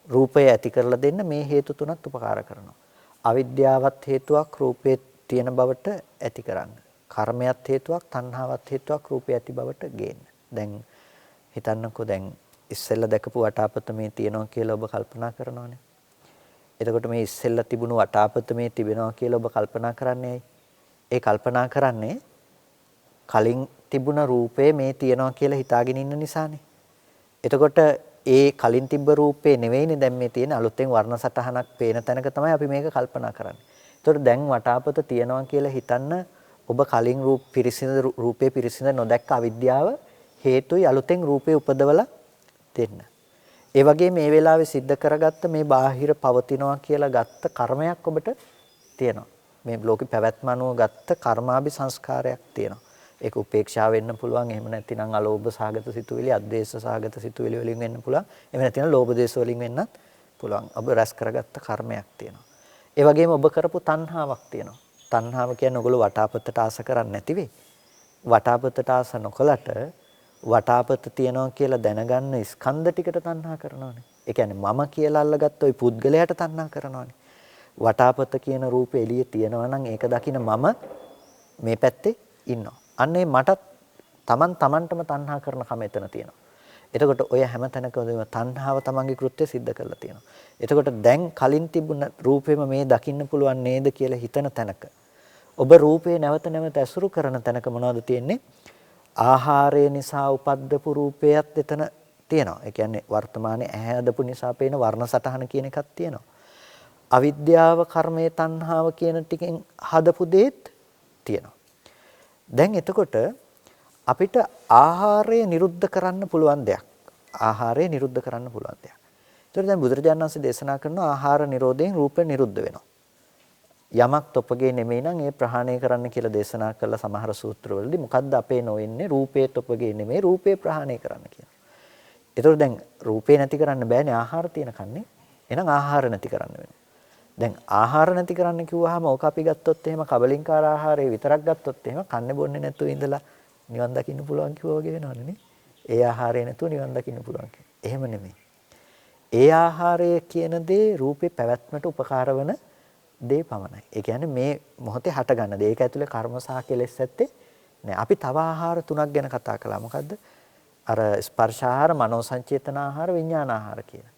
රූපය ඇති කරලා දෙන්න මේ හේතු තුනත් උපකාර කරනවා. අවිද්‍යාවත් හේතුවක් රූපේ තියෙන බවට ඇති කරන්න. කර්මයක් හේතුවක්, තණ්හාවත් හේතුවක් රූපය ඇති බවට ගේන්න. දැන් හිතන්නකෝ දැන් ඉස්සෙල්ලා දැකපු වටාපත මේ තියෙනවා කියලා ඔබ කල්පනා කරනවානේ. එතකොට මේ ඉස්සෙල්ලා තිබුණු වටාපත මේ තිබෙනවා කියලා ඔබ කල්පනා කරන්නේ ඇයි? ඒ කල්පනා කරන්නේ කලින් තිබුණ රූපේ මේ තියනවා කියලා හිතාගෙන ඉන්න නිසානේ. එතකොට ඒ කලින් තිබ්බ රූපේ නෙවෙයිනේ දැන් මේ තියෙන අලුතෙන් වර්ණ සටහනක් පේන තැනක තමයි අපි මේක කල්පනා කරන්නේ. එතකොට දැන් වටාපත තියනවා කියලා හිතන්න ඔබ කලින් රූපේ පිරිසිඳ නොදැක්ක අවිද්‍යාව හේතුයි අලුතෙන් රූපේ උපදවලා දෙන්න. ඒ වගේ මේ වෙලාවේ සිද්ධ කරගත්ත මේ බාහිර පවතිනවා කියලා ගත්ත කර්මයක් ඔබට තියෙනවා. මේ ලෝකේ පැවැත්ම අනුව ගත්ත කර්මාභි සංස්කාරයක් තියෙනවා. ඒක උපේක්ෂාව වෙන්න පුළුවන්. එහෙම නැතිනම් අලෝභ සහගත සිතුවිලි, අද්වේෂ සහගත සිතුවිලි වලින් වෙන්න පුළුවන්. එහෙම නැතිනම් ලෝභ දේශ වලින් වෙන්නත් පුළුවන්. ඔබ රැස් කරගත්ත කර්මයක් තියෙනවා. ඒ වගේම ඔබ කරපු තණ්හාවක් තියෙනවා. තණ්හාව කියන්නේ ඔයගොල්ලෝ වටාපතට ආස කරන්නේ නැති වෙයි. වටාපතට ආස නොකලට වටාපත තියනවා කියලා දැනගන්න ස්කන්ධ ටිකට තණ්හා කරනවානේ. ඒ කියන්නේ මම කියලා අල්ලගත්ත ওই පුද්ගලයාට තණ්හා කරනවානේ. වටාපත කියන රූපේ එළියේ තියනවා නම් ඒක දකින්න මම මේ පැත්තේ ඉන්නවා. අන්නේ මටත් තමන්ටම තණ්හා කරන කම එතන තියෙනවා. එතකොට ඔය හැම තැනකම තණ්හාව තමන්ගේ කෘත්‍ය સિદ્ધ කරලා තියෙනවා. එතකොට දැන් කලින් තිබුණ රූපෙම මේ දකින්න පුළුවන් නේද කියලා හිතන තැනක ඔබ රූපේ නැවත නැවත ඇසුරු කරන තැනක මොනවද තියෙන්නේ? ආහාරය නිසා උපද්දපු රූපයත් එතන තියෙනවා. ඒ කියන්නේ වර්තමානයේ ඇහැ අදපු නිසා පේන වර්ණ සටහන කියන එකක් තියෙනවා. අවිද්‍යාව, කර්මය, තණ්හාව කියන ටිකෙන් හදපු දේත් තියෙනවා. දැන් එතකොට අපිට ආහාරය නිරුද්ධ කරන්න පුළුවන් දෙයක්. ආහාරය නිරුද්ධ කරන්න පුළුවන් දෙයක්. ඒතකොට දැන් බුදුරජාණන් වහන්සේ දේශනා කරන ආහාර නිරෝධයෙන් රූප නිරුද්ධ වෙනවා. යමක් තොපගේ නෙමෙයි නම් ඒ ප්‍රහාණය කරන්න කියලා දේශනා කළ සමහර සූත්‍රවලදී මොකද්ද අපේ නොවෙන්නේ රූපේ තොපගේ නෙමෙයි රූපේ ප්‍රහාණය කරන්න කියලා. ඒතකොට දැන් රූපේ නැති කරන්න බෑනේ ආහාර තියෙන කන්නේ. එහෙනම් ආහාර නැති කරන්න වෙනවා. දැන් ආහාර නැති කරන්න කිව්වහම ඕක අපි ගත්තොත් එහෙම කබලින්කාර ආහාරය විතරක් ගත්තොත් එහෙම කන්නේ බොන්නේ නැතුව ඉඳලා නිවන් දකින්න පුළුවන් කිව්වා වගේ වෙනවනේ නේ. ඒ ආහාරය නැතුව නිවන් දකින්න පුළුවන් කියන්නේ. එහෙම නෙමෙයි. ඒ ආහාරය කියන දේ රූපේ පැවැත්මට උපකාර වන දේ පමණයි. ඒ කියන්නේ මේ මොහොතේ හට ගන්න දේ. ඒක ඇතුලේ කර්ම සහ කෙලෙස් ඇත්තේ නෑ. අපි තව ආහාර තුනක් ගැන කතා කළා. මොකද්ද? අර ස්පර්ශ ආහාර, මනෝ සංචේතන ආහාර, විඥාන ආහාර කියලා.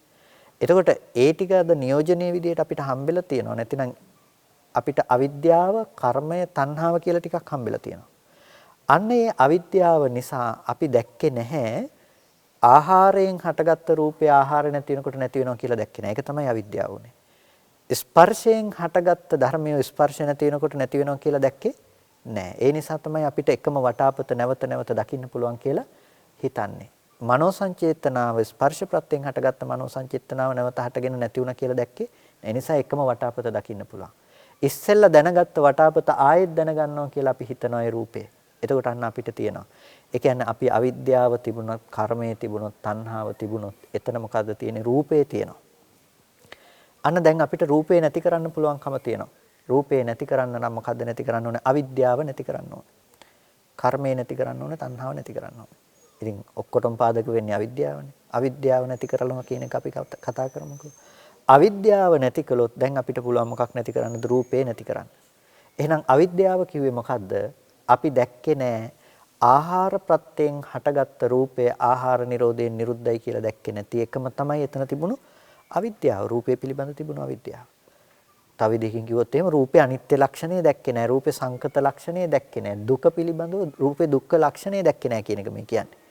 එතකොට ඒ ටික අද නියෝජනීය විදියට අපිට හම්බෙලා තියෙනවා. නැතිනම් අපිට අවිද්‍යාව, කර්මය, තණ්හාව කියලා ටිකක් හම්බෙලා තියෙනවා. අන්න ඒ අවිද්‍යාව නිසා අපි දැක්කේ නැහැ ආහාරයෙන් හටගත්ත රූපේ ආහාර නැති වෙනකොට නැති වෙනවා කියලා දැක්කේ නැහැ. ඒක තමයි අවිද්‍යාව උනේ. ස්පර්ශයෙන් හටගත්ත ධර්මයේ ස්පර්ශ නැති වෙනකොට නැති වෙනවා කියලා දැක්කේ නැහැ. ඒ නිසා තමයි අපිට එකම වටාපත නැවත නැවත දකින්න පුළුවන් කියලා හිතන්නේ. මනෝ සංචේතනාව ස්පර්ශ ප්‍රත්‍යයෙන් හටගත්ත මනෝ සංචේතනාව නැවත හටගෙන නැති වුණා කියලා දැක්කේ. ඒ නිසා එකම වටාපත දකින්න පුළුවන්. ඉස්සෙල්ලා දැනගත්ත වටාපත ආයෙත් දැනගන්නවා කියලා අපි හිතනවා ඒ රූපේ. එතකොට අන්න අපිට තියෙනවා. ඒ කියන්නේ අපි අවිද්‍යාව තිබුණොත්, කර්මය තිබුණොත්, තණ්හාව තිබුණොත් එතන මොකද්ද තියෙන්නේ? රූපේ තියෙනවා. අන්න දැන් අපිට රූපේ නැති කරන්න පුළුවන්කම තියෙනවා. රූපේ නැති කරන්න නම් මොකද්ද නැති කරන්න ඕනේ? අවිද්‍යාව නැති කරන්න ඕනේ. කර්මය නැති කරන්න ඕනේ, තණ්හාව නැති කරන්න ඕනේ. ඉතින් ඔක්කොටම පාදක වෙන්නේ අවිද්‍යාවනේ. අවිද්‍යාව නැති කරලම කියන එක අපි කතා කරමුකෝ. අවිද්‍යාව නැති කළොත් දැන් අපිට පුළුවන් මොකක් නැති කරන්නද? රූපේ නැති කරන්න. එහෙනම් අවිද්‍යාව කිව්වේ මොකද්ද? අපි දැක්කේ නෑ ආහාර ප්‍රත්‍යයෙන් හටගත්ත රූපය ආහාර නිරෝධයෙන් නිරුද්ධයි කියලා දැක්කේ නැති එකම තමයි එතන තිබුණු අවිද්‍යාව. රූපේ පිළිබඳ තිබුණු අවිද්‍යාව. තව දෙකකින් කිව්වොත් එහෙම රූපේ අනිත්‍ය ලක්ෂණය දැක්කේ නෑ. රූපේ සංකත ලක්ෂණය දැක්කේ නෑ. දුක පිළිබඳව රූපේ දුක්ඛ ලක්ෂණය දැක්කේ නෑ කියන එක මේ කියන්නේ.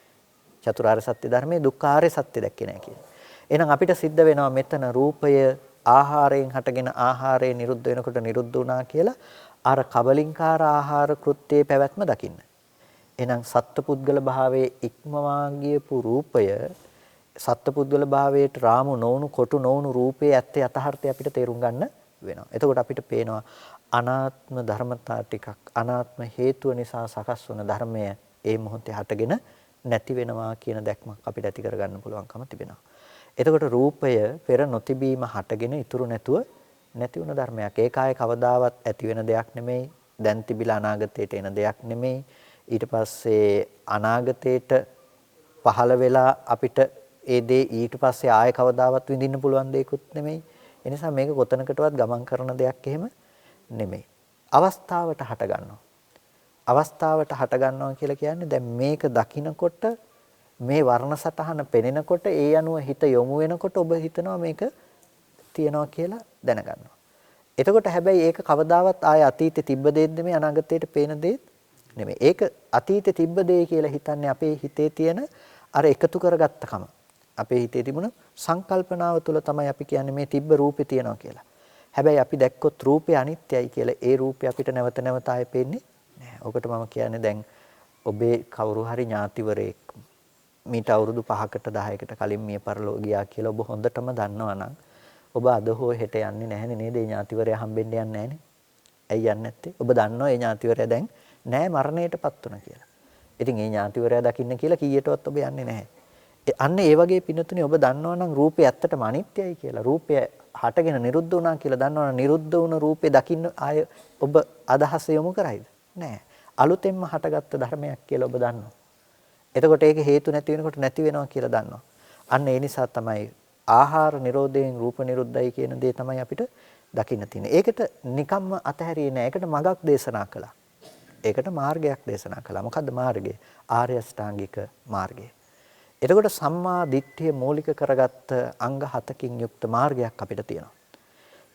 චතුරාර්ය සත්‍ය ධර්මයේ දුක්ඛාරය සත්‍ය දැක්කේ නැහැ කියන්නේ. එහෙනම් අපිට සිද්ධ වෙනවා මෙතන රූපය ආහාරයෙන් හටගෙන ආහාරය නිරුද්ධ වෙනකොට නිරුද්ධ වුණා කියලා අර කබලින්කාර ආහාර කෘත්‍යයේ පැවැත්ම දකින්න. එහෙනම් සත්පුද්ගල භාවයේ ඉක්මවා ගියපු රූපය සත්පුද්ගල භාවයට රාමු නොවුණු කොටු නොවුණු රූපයේ ඇත්තේ යථාර්ථය අපිට තේරුම් ගන්න වෙනවා. එතකොට අපිට පේනවා අනාත්ම ධර්මතා ටිකක් අනාත්ම හේතුව නිසා සකස් වන ධර්මය ඒ මොහොතේ හටගෙන නැති වෙනවා කියන දැක්මක් අපිට ඇති කරගන්න පුළුවන්කම තිබෙනවා. එතකොට රූපය පෙර නොතිබීම හටගෙන ඉතුරු නැතුව නැති වුණ ධර්මයක්. ඒක ආයේ කවදාවත් ඇති වෙන දෙයක් නෙමෙයි. දැන් තිබිලා අනාගතයට එන දෙයක් නෙමෙයි. ඊට පස්සේ අනාගතයට පහළ වෙලා අපිට ඒ දේ ඊට පස්සේ ආයේ කවදාවත් විඳින්න පුළුවන් දෙයක්වත් නෙමෙයි. ඒ නිසා මේක කොතනකටවත් ගමන් කරන දෙයක් එහෙම නෙමෙයි. අවස්ථාවට හට ගන්නවා. අවස්ථාවට හට ගන්නවා කියලා කියන්නේ දැන් මේක දකිනකොට මේ වර්ණ සටහන පෙනෙනකොට ඒ අනුව හිත යොමු වෙනකොට ඔබ හිතනවා මේක තියනවා කියලා දැනගන්නවා. එතකොට හැබැයි ඒක කවදාවත් ආය අතීතේ තිබ්බ දෙයක් නෙමෙයි අනාගතයට පේන දෙයක් නෙමෙයි. ඒක අතීතේ තිබ්බ දේ කියලා හිතන්නේ අපේ හිතේ තියෙන අර එකතු කරගත්තකම. අපේ හිතේ තිබුණ සංකල්පනාව තුළ තමයි අපි කියන්නේ මේ තිබ්බ රූපේ තියෙනවා කියලා. හැබැයි අපි දැක්කොත් රූපය අනිත්‍යයි කියලා ඒ රූපය අපිට නැවත නැවත ආයෙ පේන්නේ නැහැ. ඔකට මම කියන්නේ දැන් ඔබේ කවුරු හරි ඥාතිවරයෙක් මීට අවුරුදු 5කට 10කට කලින් මිය පරලෝ ගියා කියලා ඔබ හොඳටම දන්නවා නම් ඔබ අද හෝ හෙට යන්නේ නැහැ නේද? ඒ ඥාතිවරයා හම්බෙන්න යන්නේ නැහනේ. ඇයි යන්නේ නැත්තේ? ඔබ දන්නවා ඒ ඥාතිවරයා දැන් නෑ මරණයටපත් වුණා කියලා. ඉතින් ඒ ඥාතිවරයා දකින්න කියලා කීයටවත් ඔබ යන්නේ නැහැ. අන්න ඒ වගේ පිනතුනේ ඔබ දන්නවා නම් රූපය ඇත්තටම අනිත්‍යයි කියලා. රූපය හටගෙන නිරුද්ධ වුණා කියලා දන්නවනම් නිරුද්ධ වුණ රූපේ දකින්න ආය ඔබ අදහස යොමු කරයිද? නෑ. අලුතෙන්ම හටගත්ත ධර්මයක් කියලා ඔබ දන්නවා. එතකොට ඒක හේතු නැති වෙනකොට නැති වෙනවා කියලා දන්නවා. අන්න ඒ නිසා තමයි ආහාර නිරෝධයෙන් රූප නිරුද්ධයි කියන දේ තමයි අපිට දකින්න තියෙන්නේ. ඒකට නිකම්ම අතහැරියේ නෑ. ඒකට මගක් දේශනා කළා. ඒකට මාර්ගයක් දේශනා කළා. මොකද්ද මාර්ගය? ආර්ය අෂ්ටාංගික මාර්ගය. එතකොට සම්මා දිට්ඨිය මූලික කරගත්ත අංග 7කින් යුක්ත මාර්ගයක් අපිට තියෙනවා.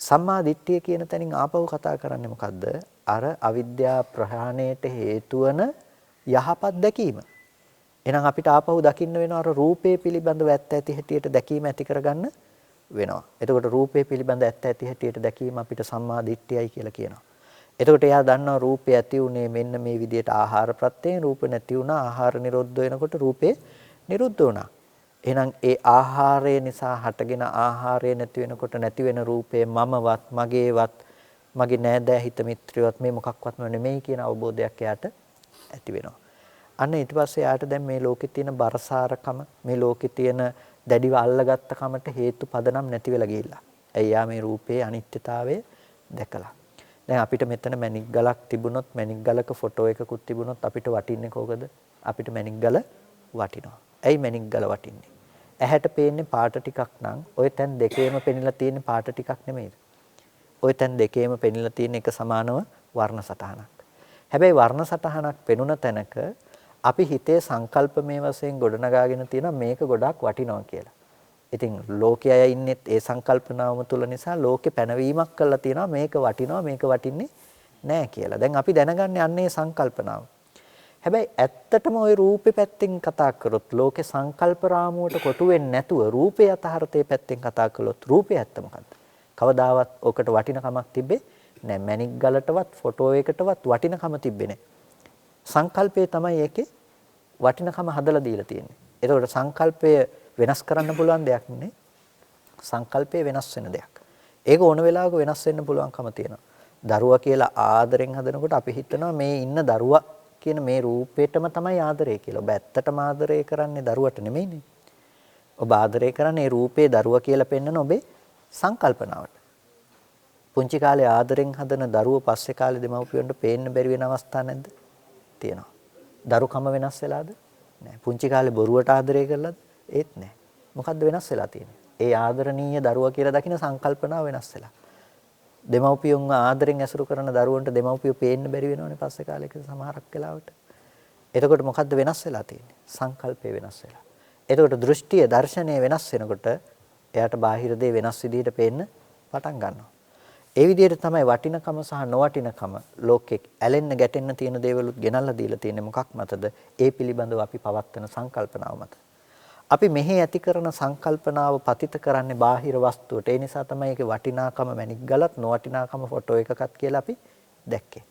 සම්මා දිට්ඨිය කියන තැනින් ආපහු කතා කරන්නේ මොකද්ද? අර අවිද්‍යා ප්‍රහාණයට හේතු වන යහපත් දැකීම. එහෙනම් අපිට ආපහු දකින්න වෙනවා අර රූපේ පිළිබඳව ඇත්ත ඇති හැටියට දැකීම ඇති කරගන්න වෙනවා. එතකොට රූපේ පිළිබඳ ඇත්ත ඇති හැටියට දැකීම අපිට සම්මා දිට්ඨියයි කියලා කියනවා. එතකොට එයා දන්නවා රූපේ ඇති උනේ මෙන්න මේ විදිහට ආහාර ප්‍රත්‍යයෙන් රූප නැති වුණා ආහාර නිරෝධ වෙනකොට රූපේ නිරුද්ධ වුණා. එහෙනම් ඒ ආහාරය නිසා හටගෙන ආහාරය නැති වෙනකොට නැති වෙන රූපේ මමවත් මගේවත් මගේ නෑදෑ හිත මිත්‍රයවත් මේ මොකක්වත්ම නෙමෙයි කියන අවබෝධයක් එයාට ඇති වෙනවා. අන්න ඊට පස්සේ එයාට දැන් මේ ලෝකේ තියෙන බරසාරකම මේ ලෝකේ තියෙන දැඩිව අල්ලගත්ත කමට හේතු පදනම් නැති වෙලා ගිහිල්ලා. එයා මේ රූපේ අනිත්‍යතාවය දැකලා. දැන් අපිට මෙතන මැණික් ගලක් තිබුණොත් මැණික් ගලක ෆොටෝ එකකුත් තිබුණොත් අපිට වටින්නේ කොහොමද? අපිට මැණික් ගල වටිනවා. ඇයි මැණික් ගල වටින්නේ? ඇහැට පේන්නේ පාට ටිකක් නම් ওই තැන් දෙකේම පෙනිලා තියෙන පාට ටිකක් නෙමෙයිද? ওই තැන් දෙකේම පෙනිලා තියෙන එක සමානව වර්ණ සටහනක්. හැබැයි වර්ණ සටහනක් පෙනුන තැනක අපි හිතේ සංකල්පමය වශයෙන් ගොඩනගාගෙන තියෙනවා මේක ගොඩාක් වටිනවා කියලා. ඉතින් ලෝකයේ ඉන්නෙත් ඒ සංකල්පනාවම තුල නිසා ලෝකේ පැනවීමක් කරලා තියෙනවා මේක වටිනවා මේක වටින්නේ නැහැ කියලා. දැන් අපි දැනගන්නේ අන්නේ සංකල්පනාව. හැබැයි ඇත්තටම ওই රූපේ පැත්තෙන් කතා කරොත් ලෝකේ සංකල්ප රාමුවට කොටු වෙන්නේ නැතුව රූපේ යථාර්ථයේ පැත්තෙන් කතා කළොත් රූපේ ඇත්ත මොකද්ද? කවදාවත් ඔකට වටිනකමක් තිබ්බේ නැහැ. මැණික් ගලටවත් ෆොටෝ එකටවත් වටිනකම තිබ්බේ නැහැ. සංකල්පය තමයි ඒකේ වටිනකම හදලා දීලා තියෙන්නේ. ඒකෝට සංකල්පය වෙනස් කරන්න පුළුවන් දෙයක් නෙන්නේ. සංකල්පය වෙනස් වෙන දෙයක්. ඒක ඕන වෙලාවක වෙනස් වෙන්න පුළුවන්කම තියෙනවා. දරුවා කියලා ආදරෙන් හදනකොට අපි හිතනවා මේ ඉන්න දරුවා කියන මේ රූපේටම තමයි ආදරය කියලා. ඔබ ඇත්තටම ආදරය කරන්නේ දරුවට නෙමෙයිනේ. ඔබ ආදරය කරන්නේ රූපේ දරුවා කියලා පෙන්වන ඔබේ සංකල්පනාවට. පුංචි කාලේ ආදරෙන් හදන දරුවෝ පස්සේ කාලේ දෙමව්පියන්ට පේන්න බැරි වෙන අවස්ථා නැද්ද? තියෙනවා. දරුකම වෙනස් වෙලාද? නැහැ. පුංචි කාලේ බොරුවට ආදරය කළාද? ඒත් නැහැ. මොකද්ද වෙනස් වෙලා තියෙන්නේ? ඒ ආදරණීය දරුවා කියලා දකින සංකල්පනාව වෙනස් වෙලා. දෙමව්පියන්ව ආදරෙන් ඇසුරු කරන දරුවන්ට දෙමව්පියෝ පේන්න බැරි වෙනවනේ පස්සේ කාලෙක සමහරක් වෙලාවට. එතකොට මොකද්ද වෙනස් වෙලා තියෙන්නේ? සංකල්පය වෙනස් වෙලා. එතකොට දෘෂ්ටිය දර්ශනය වෙනස් වෙනකොට එයාට බාහිර දේ වෙනස් විදිහට පේන්න පටන් ගන්නවා. ඒ විදිහට තමයි වටිනකම සහ නොවටිනකම ලෝකෙක ඇලෙන්න ගැටෙන්න තියෙන දේවලුත් ගෙනල්ලා දීලා තියෙන්නේ මොකක් මතද? ඒ පිළිබඳව අපි පවත්වන සංකල්පනාව මත. අපි මෙහි ඇති කරන සංකල්පනාව පතිත කරන්නේ බාහිර වස්තුවට. ඒ නිසා තමයි ඒකේ වටිනාකම මැණික් ගලත් නොවටිනාකම ෆොටෝ එකකත් කියලා අපි දැක්කේ.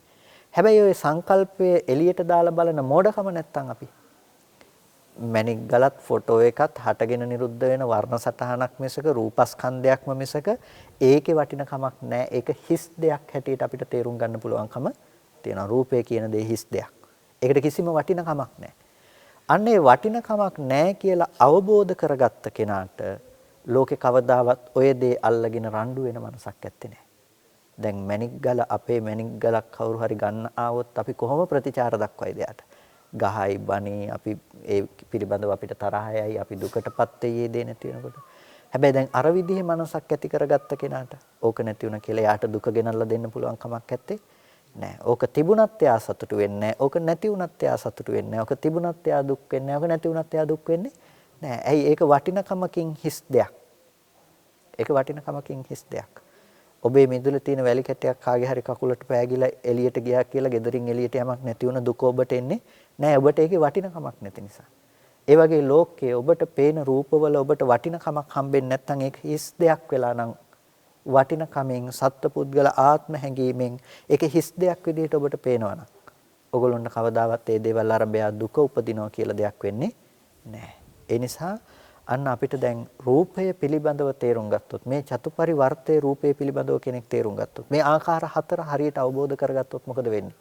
හැබැයි ওই සංකල්පයේ එළියට දාලා බලන මෝඩකම නැත්තම් අපි මැණික් ගලත් ෆොටෝ එකත් හටගෙන නිරුද්ධ වෙන වර්ණ සටහනක් මිසක රූපස්කන්ධයක්ම මිසක ඒකේ වටිනකමක් නැහැ. ඒක හිස් දෙයක් හැටියට අපිට තේරුම් ගන්න පුළුවන්කම තියෙනවා. රූපය කියන දේ හිස් දෙයක්. ඒකට කිසිම වටිනකමක් නැහැ. අන්න ඒ වටිනකමක් නැහැ කියලා අවබෝධ කරගත්ත කෙනාට ලෝකේ කවදාවත් ඔය දේ අල්ලගෙන රණ්ඩු වෙන මනසක් ඇත්තේ නැහැ. දැන් මැණික් ගල අපේ මැණික් ගලක් කවුරු හරි ගන්න ආවොත් අපි කොහොම ප්‍රතිචාර දක්වයිද යාට? ගහයි බණී අපි ඒ පිළිබඳව අපිට තරහයයි අපි දුකටපත් වෙයේ දේ නැති වෙනකොට. හැබැයි දැන් අර විදිහේ මනසක් ඇති කරගත්ත කෙනාට ඕක නැති වුණා කියලා යාට දුක ගෙනල්ලා දෙන්න පුළුවන් කමක් නැත්තේ නෑ. ඕක තිබුණත් එයා සතුටු වෙන්නේ නෑ. ඕක නැති වුණත් එයා සතුටු වෙන්නේ නෑ. ඕක තිබුණත් එයා දුක් වෙන්නේ නෑ. ඕක නැති වුණත් එයා දුක් වෙන්නේ නෑ. ඇයි ඒක වටිනකමකින් හිස් දෙයක්. ඒක වටිනකමකින් හිස් දෙයක්. ඔබේ මිදුලේ තියෙන වැලි කැටයක් කාගේ හරි කකුලට පෑගිලා එළියට ගියා කියලා ගෙදරින් එළියට යමක් නැති වුණ දුක ඔබට එන්නේ නෑ. ඔබට ඒකේ වටිනකමක් නැති නිසා. ඒ වගේ ලෝකයේ ඔබට පේන රූපවල ඔබට වටිනකමක් හම්බෙන්නේ නැත්නම් ඒක හිස් දෙයක් වෙලා නම් වටිනකමෙන් සත්පුද්ගල ආත්ම හැඟීමෙන් ඒක හිස් දෙයක් විදිහට ඔබට පේනවනම් ඔගොල්ලොන්ට කවදාවත් ඒ දේවල් අරබයා දුක උපදිනවා කියලා දෙයක් වෙන්නේ නැහැ. ඒ නිසා අන්න අපිට දැන් රූපය පිළිබඳව තේරුම් ගත්තොත් මේ චතුපරිවර්තයේ රූපය පිළිබඳව කෙනෙක් තේරුම් ගත්තොත් මේ ආකාර හතර හරියට අවබෝධ කරගත්තොත් මොකද වෙන්නේ?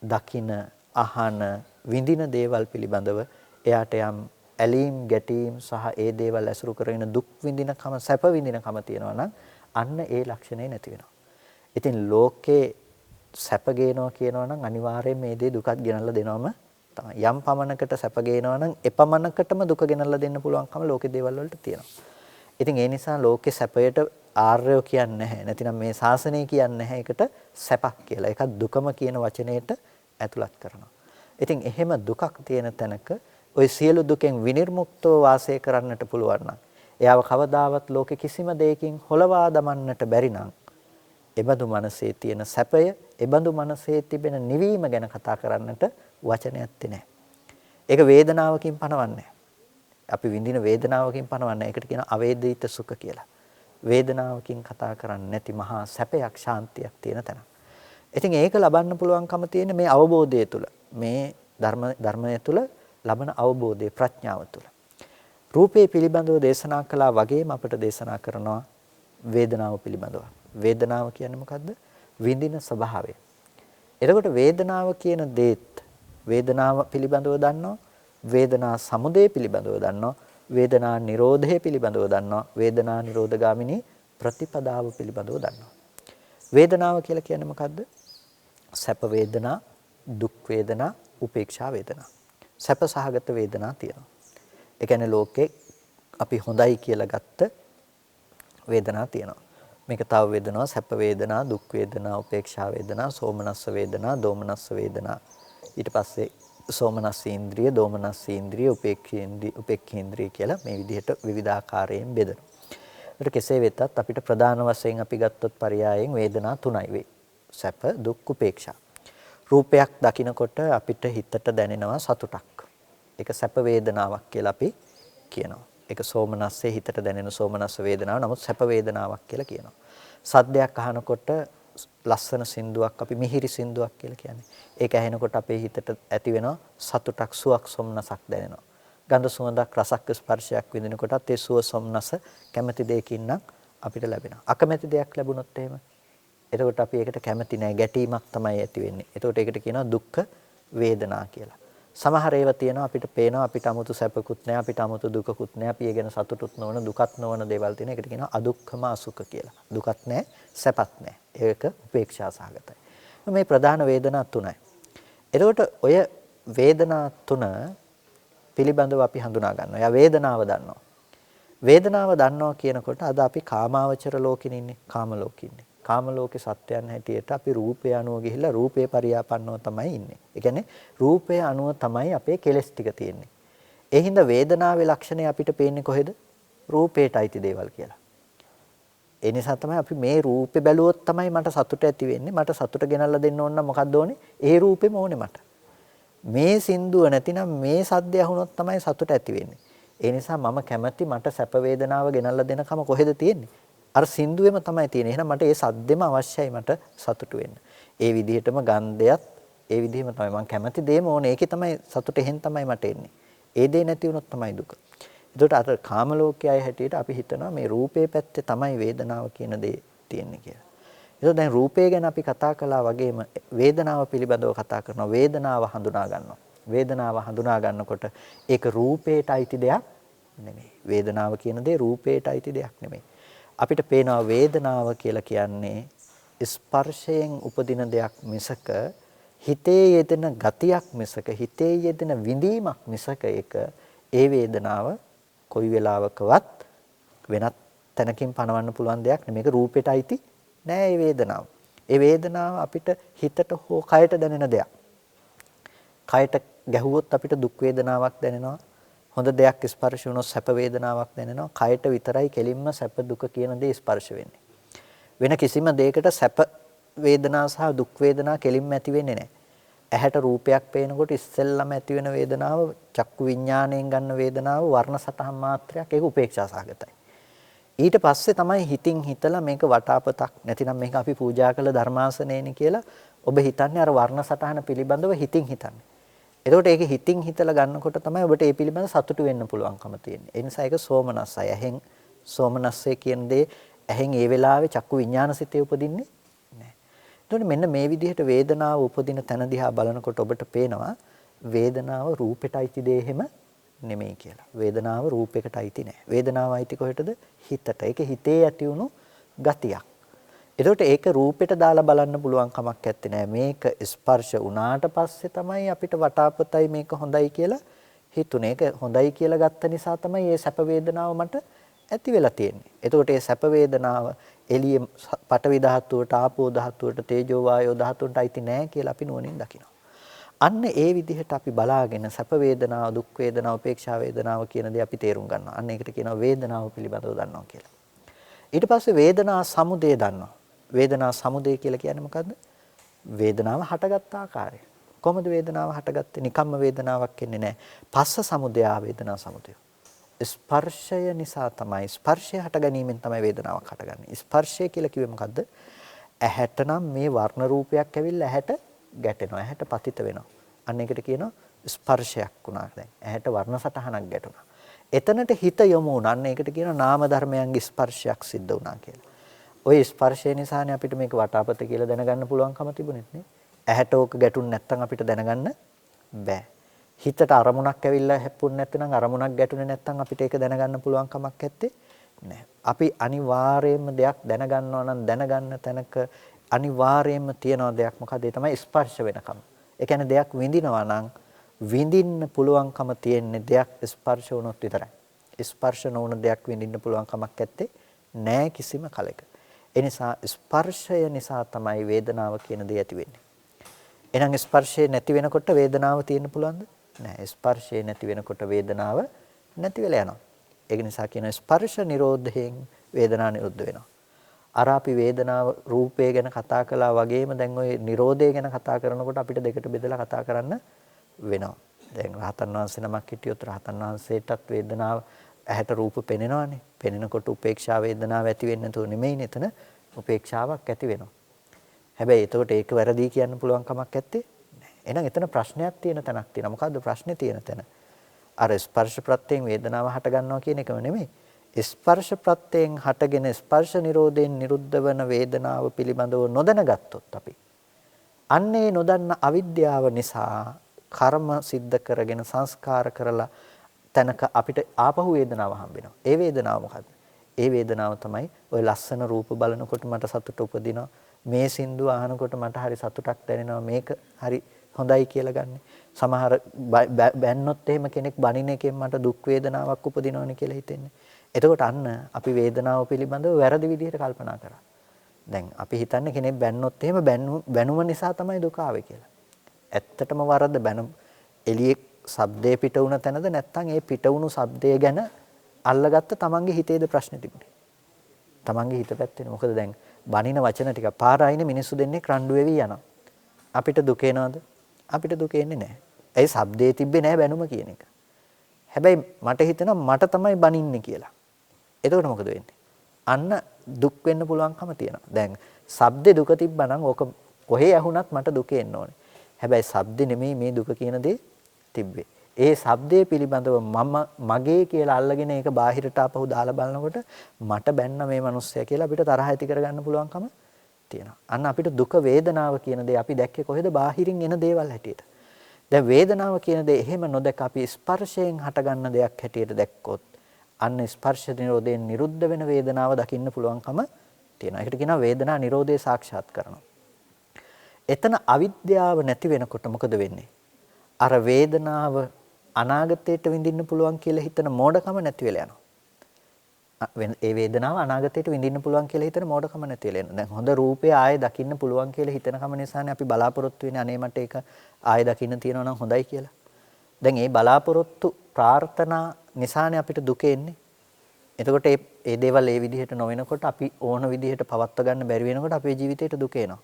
දකින, අහන, විඳින දේවල් පිළිබඳව එයාට යම් ඇලීම්, ගැටීම් සහ ඒ දේවල් ඇසුරු කරගෙන දුක් විඳිනකම, සැප විඳිනකම තියෙනවා නම් අන්න ඒ ලක්ෂණේ නැති වෙනවා. ඉතින් ලෝකේ සැප ගේනවා කියනවා නම් අනිවාර්යයෙන් මේ දේ දුකත් ගෙනල්ලා දෙනවම තමයි. යම් පමණකට සැප ගේනවා නම් එපමණකටම දුක ගෙනල්ලා දෙන්න පුළුවන්කම ලෝකේ දේවල් වලට තියෙනවා. ඉතින් ඒ නිසා ලෝකේ සැපයට ආර්යෝ කියන්නේ නැහැ. නැතිනම් මේ ශාසනය කියන්නේ නැහැ ඒකට සැපක් කියලා. ඒකත් දුකම කියන වචනයට ඇතුළත් කරනවා. ඉතින් එහෙම දුකක් තියෙන තැනක ওই සියලු දුකෙන් විනිර්මුක්තව වාසය කරන්නට පුළුවන් නම් එයාව කවදාවත් ලෝකෙ කිසිම දෙයකින් හොලවා දමන්නට බැරි නම් එබඳු මනසේ තියෙන සැපය, එබඳු මනසේ තිබෙන නිවීම ගැන කතා කරන්නට වචනයක් නැහැ. ඒක වේදනාවකින් පනවන්නේ. අපි විඳින වේදනාවකින් පනවන්නේ. ඒකට කියන අවේදිත සුඛ කියලා. වේදනාවකින් කතා කරන්නේ නැති මහා සැපයක්, ශාන්තියක් තියෙන තැන. ඉතින් ඒක ලබන්න පුළුවන්කම තියෙන මේ අවබෝධය තුළ, මේ ධර්මය තුළ ලබන අවබෝධය, ප්‍රඥාව තුළ. රූපේ පිළිබඳව දේශනා කළා වගේම අපිට දේශනා කරනවා වේදනාව පිළිබඳව. වේදනාව කියන්නේ මොකද්ද? විඳින ස්වභාවය. එතකොට වේදනාව කියන දේත් වේදනාව පිළිබඳව දන්නවා, වේදනා සමුදය පිළිබඳව දන්නවා, වේදනා නිරෝධය පිළිබඳව දන්නවා, වේදනා නිරෝධගාමිනී ප්‍රතිපදාව පිළිබඳව දන්නවා. වේදනාව කියලා කියන්නේ මොකද්ද? සැප වේදනා, දුක් වේදනා, උපේක්ෂා වේදනා. සැප සහගත වේදනා තියෙනවා. ඒ කියන්නේ ලෝකේ අපි හොඳයි කියලා ගත්ත වේදනා තියෙනවා. මේක තව වේදනාව, සැප වේදනා, දුක් වේදනා, උපේක්ෂා වේදනා, සෝමනස්ස වේදනා, දෝමනස්ස වේදනා. ඊට පස්සේ සෝමනස්ස ඉන්ද්‍රිය, දෝමනස්ස ඉන්ද්‍රිය, උපේක්ඛේන්ද්‍රිය කියලා මේ විදිහට විවිධාකාරයෙන් බෙදෙනවා. ඒකට කෙසේ වෙතත් අපිට ප්‍රධාන වශයෙන් අපි ගත්තොත් පරයයන් වේදනා තුනයි වේ. සැප, දුක්, උපේක්ෂා. රූපයක් දකිනකොට අපිට හිතට දැනෙනවා සතුටක්. ඒක සැප වේදනාවක් කියලා අපි කියනවා. ඒක සෝමනස්සේ හිතට දැනෙන සෝමනස්ස වේදනාව. නමුත් සැප වේදනාවක් කියලා කියනවා. සද්දයක් අහනකොට ලස්සන සින්දුවක් අපි මිහිරි සින්දුවක් කියලා කියන්නේ. ඒක ඇහෙනකොට අපේ හිතට ඇති වෙනවා සතුටක්, සුවක්, සොම්නසක් දැනෙනවා. ගන්ධ සුවඳක්, රසක්, ස්පර්ශයක් විඳිනකොටත් ඒ සුව සොම්නස කැමැති දෙයකින් නම් අපිට ලැබෙනවා. අකමැති දෙයක් ලැබුණොත් එහෙම එතකොට අපි ඒකට කැමති නැහැ, ගැටීමක් තමයි ඇති වෙන්නේ. එතකොට ඒකට කියනවා දුක්ඛ වේදනා කියලා. සමහර ඒවා තියෙනවා අපිට පේනවා අපිට 아무තු සැපකුත් නැහැ, අපිට 아무තු දුකකුත් නැහැ, අපි ඒ ගැන සතුටුත් නොවන, දුකත් නොවන දේවල් තියෙන. ඒකට කියනවා අදුක්ඛම අසුඛ කියලා. දුකත් නැහැ, සැපත් නැහැ. ඒක උපේක්ෂා සහගතයි. මේ ප්‍රධාන වේදනා තුනයි. එතකොට ඔය වේදනා තුන පිළිබඳව අපි හඳුනා ගන්නවා. එයා වේදනාව දන්නවා. වේදනාව දන්නවා කියනකොට අද අපි කාමාවචර ලෝකෙින් ඉන්නේ, කාම ලෝකෙින් ඉන්නේ. කාම ලෝකේ සත්‍යයන් හැටියට අපි රූපය අනුව ගිහිල්ලා රූපේ පරියාපන්නව තමයි ඉන්නේ. ඒ කියන්නේ රූපය අනුව තමයි අපේ කෙලෙස් ටික තියෙන්නේ. ඒ හින්දා වේදනාවේ ලක්ෂණය අපිට පේන්නේ කොහෙද? රූපේට අයිති දේවල් කියලා. ඒ නිසා තමයි අපි මේ රූපේ බැලුවොත් තමයි මට සතුට ඇති වෙන්නේ. මට සතුට ගෙනල්ලා දෙන්න ඕන නම් මොකක්ද ඕනේ? ඒ රූපෙම ඕනේ මට. මේ සින්දුව නැතිනම් මේ සද්දය අහුනොත් තමයි සතුට ඇති වෙන්නේ. ඒ නිසා මම කැමති මට සැප වේදනාව ගෙනල්ලා දෙනකම කොහෙද තියෙන්නේ? අර සින්දුවෙම තමයි තියෙන්නේ. එහෙනම් මට ඒ සද්දෙම අවශ්‍යයි මට සතුටු වෙන්න. ඒ විදිහටම ගන්ධයත් ඒ විදිහම තමයි මම කැමති දේම ඕනේ. ඒකේ තමයි සතුට එහෙන් තමයි මට එන්නේ. ඒ දේ නැති වුණොත් තමයි දුක. ඒකට අර කාම ලෝකයේ හැටියට අපි හිතනවා මේ රූපේ පැත්තේ තමයි වේදනාව කියන දේ තියෙන්නේ කියලා. ඒක දැන් රූපය ගැන අපි කතා කළා වගේම වේදනාව පිළිබඳව කතා කරනවා. වේදනාව හඳුනා ගන්නවා. වේදනාව හඳුනා ගන්නකොට ඒක රූපේට අයිති දෙයක් නෙමෙයි. වේදනාව කියන දේ රූපේට අයිති දෙයක් නෙමෙයි. අපිට පේනවා වේදනාව කියලා කියන්නේ ස්පර්ශයෙන් උපදින දෙයක් මිසක හිතේ යෙදෙන ගතියක් මිසක හිතේ යෙදෙන විඳීමක් මිසක ඒක ඒ වේදනාව කොයි වෙලාවකවත් වෙනත් තැනකින් පනවන්න පුළුවන් දෙයක් නෙමෙයි. මේක රූපෙට අයිති නෑ මේ වේදනාව. ඒ වේදනාව අපිට හිතට හෝ කයට දැනෙන දෙයක්. කයට ගැහුවොත් අපිට දුක් වේදනාවක් දැනෙනවා. හොඳ දෙයක් ස්පර්ශ වුණොත් සැප වේදනාවක් දැනෙනවා. කයට විතරයි කෙලින්ම සැප දුක කියන දේ ස්පර්ශ වෙන්නේ. වෙන කිසිම දෙයකට සැප වේදනා සහ දුක් වේදනා කෙලින්ම ඇති වෙන්නේ නැහැ. ඇහැට රූපයක් පේනකොට ඉස්සෙල්ලම ඇති වෙන වේදනාව චක්කු විඥාණයෙන් ගන්න වේදනාව වර්ණ සතහන් මාත්‍රයක් ඒක උපේක්ෂා සහගතයි. ඊට පස්සේ තමයි හිතින් හිතලා මේක වටාපතක් නැතිනම් මේක අපි පූජා කළ ධර්මාසනේනි කියලා ඔබ හිතන්නේ අර වර්ණ සතහන පිළිබඳව හිතින් හිතන්නේ. එතකොට ඒක හිතින් හිතලා ගන්නකොට තමයි ඔබට ඒ පිළිබඳව සතුටු වෙන්න පුළුවන්කම තියෙන්නේ. ඒ නිසා ඒක සෝමනස්සයි. ඇහෙන් සෝමනස්සේ කියන දේ ඇහෙන් ඒ වෙලාවේ චක්කු විඥානසිතේ උපදින්නේ නැහැ. එතකොට මෙන්න මේ විදිහට වේදනාව උපදින තැන දිහා බලනකොට ඔබට පේනවා වේදනාව රූපෙටයි දේ එහෙම නෙමෙයි කියලා. වේදනාව රූපයකට අයිති නෑ. වේදනාව අයිති කොහෙටද? හිතට. ඒක හිතේ ඇති වුණු ගතියක්. එතකොට ඒක රූපෙට දාලා බලන්න පුළුවන් කමක් නැත්තේ නෑ. මේක ස්පර්ශ වුණාට පස්සේ තමයි අපිට වටාපතයි මේක හොඳයි කියලා හිතුනේ. ඒක හොඳයි කියලා ගත්ත නිසා තමයි මේ සැප වේදනාව මට ඇති වෙලා තියෙන්නේ. එතකොට මේ සැප වේදනාව එළිය පඨවි ධාතුවට, ආපෝ ධාතුවට, තේජෝ වායෝ ධාතුන්ට අයිති නෑ කියලා අපි නුවණින් දකිනවා. අන්න ඒ විදිහට අපි බලාගෙන සැප වේදනාව, දුක් වේදනාව, උපේක්ෂා වේදනාව කියන දේ අපි තේරුම් ගන්නවා. අන්න ඒකට කියනවා වේදනාව පිළිබඳව දන්නවා කියලා. ඊට පස්සේ වේදනා සමුදය දන්නවා. වේදනා සමුදය කියලා කියන්නේ මොකද්ද? වේදනාව හටගත් ආකාරය. කොහොමද වේදනාව හටගත්තේ? නිකම්ම වේදනාවක් එන්නේ නැහැ. පස්ස සමුදය වේදනා සමුදය. ස්පර්ශය නිසා තමයි ස්පර්ශය හට ගැනීමෙන් තමයි වේදනාවක් හටගන්නේ. ස්පර්ශය කියලා කිව්වේ මොකද්ද? ඇහැට නම් මේ වර්ණ රූපයක් ඇවිල්ලා ඇහැට ගැටෙනවා. ඇහැට පතිත වෙනවා. අන්න ඒකට කියනවා ස්පර්ශයක් වුණා දැන්. ඇහැට වර්ණ සටහනක් ගැටුණා. එතනට හිත යොමු වුණා. අන්න ඒකට කියනවා නාම ධර්මයන්ගේ ස්පර්ශයක් සිද්ධ වුණා කියලා. ওই ස්පර්ශය නිසානේ අපිට මේක වටාපත කියලා දැනගන්න පුළුවන්කම තිබුණෙත් නේ. ඇහැට ඕක ගැටුන් නැත්නම් අපිට දැනගන්න බෑ. හිතට අරමුණක් ඇවිල්ලා හැප්පුන්නේ නැත්නම් අරමුණක් ගැටුනේ නැත්නම් අපිට ඒක දැනගන්න පුළුවන් කමක් නැත්තේ නෑ. අපි අනිවාර්යයෙන්ම දෙයක් දැනගන්නවා නම් දැනගන්න තැනක අනිවාර්යයෙන්ම තියෙන දෙයක් මොකද? ඒ තමයි ස්පර්ශ වෙනකම. ඒ කියන්නේ දෙයක් විඳිනවා නම් විඳින්න පුළුවන්කම තියෙන්නේ දෙයක් ස්පර්ශ වුණොත් විතරයි. ස්පර්ශ නොවුන දෙයක් විඳින්න පුළුවන් කමක් නැත්තේ නෑ කිසිම කලක. ඒ නිසා ස්පර්ශය නිසා තමයි වේදනාව කියන දේ ඇති වෙන්නේ. එහෙනම් ස්පර්ශය නැති වෙනකොට වේදනාව තියෙන්න පුළුවන්ද? නෑ. ස්පර්ශය නැති වෙනකොට වේදනාව නැති වෙලා යනවා. ඒක නිසා කියන ස්පර්ශ නිරෝධයෙන් වේදනාව නිරුද්ධ වෙනවා. අර අපි වේදනාව රූපය ගැන කතා කළා වගේම දැන් ওই නිරෝධය ගැන කතා කරනකොට අපිට දෙකට බෙදලා කතා කරන්න වෙනවා. දැන් රහතන් වහන්සේ නමක් හිටියොත් රහතන් වහන්සේටත් වේදනාව ඇහැට රූප පෙනෙනවානේ. පෙනෙනකොට උපේක්ෂා වේදනාව ඇති වෙන්නේ නැතුව නෙමෙයි නේතන උපේක්ෂාවක් ඇති වෙනවා. හැබැයි එතකොට ඒක වැරදි කියන්න පුළුවන් කමක් නැත්තේ. එහෙනම් එතන ප්‍රශ්නයක් තියෙන තැනක් තියෙනවා. මොකද්ද ප්‍රශ්නේ තියෙන තැන? අර ස්පර්ශ ප්‍රත්‍යයෙන් වේදනාව හට ගන්නවා කියන එකම නෙමෙයි. ස්පර්ශ ප්‍රත්‍යයෙන් හටගෙන ස්පර්ශ නිරෝධයෙන් නිරුද්ධ වන වේදනාව පිළිබඳව නොදැනගත්තොත් අපි අන්නේ නොදන්න අවිද්‍යාව නිසා කර්ම සිද්ධ කරගෙන සංස්කාර කරලා තැනක අපිට ආපහු වේදනාව හම්බ වෙනවා. ඒ වේදනාව මොකද්ද? ඒ වේදනාව තමයි ওই ලස්සන රූප බලනකොට මට සතුට උපදිනවා. මේ සින්දුව අහනකොට මට හරි සතුටක් දැනෙනවා. මේක හරි හොඳයි කියලා ගන්න. සමහර බැන්නොත් එහෙම කෙනෙක් බනින එකෙන් මට දුක් වේදනාවක් උපදිනවනේ කියලා හිතෙන්නේ. එතකොට අන්න අපි වේදනාව පිළිබඳව වැරදි විදිහට කල්පනා කරා. දැන් අපි හිතන්නේ කෙනෙක් බැන්නොත් එහෙම බැනුම නිසා තමයි දුක ආවේ කියලා. ඇත්තටම වරද බැනුම් එළියේ ශබ්දේ පිට වුණ තැනද නැත්නම් ඒ පිට වුණු ශබ්දය ගැන අල්ලගත්ත තමන්ගේ හිතේද ප්‍රශ්නේ තිබුණේ. තමන්ගේ හිත පැත්තේ. මොකද දැන් බනින වචන ටික පාරායිනේ මිනිස්සු දෙන්නේ රණ්ඩු වෙවි යනවා. අපිට දුක එනවද? අපිට දුක එන්නේ නැහැ. ඒ ශබ්දේ තිබ්බේ නැහැ බැනුම කියන එක. හැබැයි මට හිතෙනවා මට තමයි බනින්නේ කියලා. එතකොට මොකද වෙන්නේ? අන්න දුක් වෙන්න පුළුවන්කම තියෙනවා. දැන් ශබ්දේ දුක තිබ්බනම් ඕක කොහේ ඇහුණත් මට දුක එන්න ඕනේ. හැබැයි ශබ්දේ නෙමෙයි මේ දුක කියන දේ තිබ්බේ. ඒ ශබ්දයේ පිළිබඳව මගේ කියලා අල්ලගෙන ඒක බාහිරට ආපහු දාලා බලනකොට මට බැන්න මේ මිනිස්සයා කියලා අපිට තරහ ඇති කරගන්න පුළුවන්කම තියෙනවා. අන්න අපිට දුක වේදනාව කියන දේ අපි දැක්කේ කොහෙද? බාහිරින් එන දේවල් හැටියට. දැන් වේදනාව කියන දේ එහෙම නොදක අපි ස්පර්ශයෙන් හටගන්න දෙයක් හැටියට දැක්කොත් අන්න ස්පර්ශ නිරෝධයෙන් නිරුද්ධ වෙන වේදනාව දකින්න පුළුවන්කම තියෙනවා. ඒකට කියනවා වේදනා නිරෝධය සාක්ෂාත් කරනවා. එතන අවිද්‍යාව නැති වෙනකොට මොකද වෙන්නේ? අර වේදනාව අනාගතයට විඳින්න පුළුවන් කියලා හිතන මෝඩකම නැති වෙලා යනවා. ඒ වේදනාව අනාගතයට විඳින්න පුළුවන් කියලා හිතන මෝඩකම නැති වෙලා යනවා. දැන් හොඳ රූපය ආයේ දකින්න පුළුවන් කියලා හිතනකම නිසානේ අපි බලාපොරොත්තු වෙන්නේ අනේ මට ඒක ආයේ දකින්න තියෙනවා නම් හොඳයි කියලා. දැන් මේ බලාපොරොත්තු ප්‍රාර්ථනා නිසානේ අපිට දුක එන්නේ. එතකොට ඒ දේවල් ඒ විදිහට නොවෙනකොට අපි ඕන විදිහට පවත්වා ගන්න බැරි වෙනකොට අපේ ජීවිතේට දුක එනවා.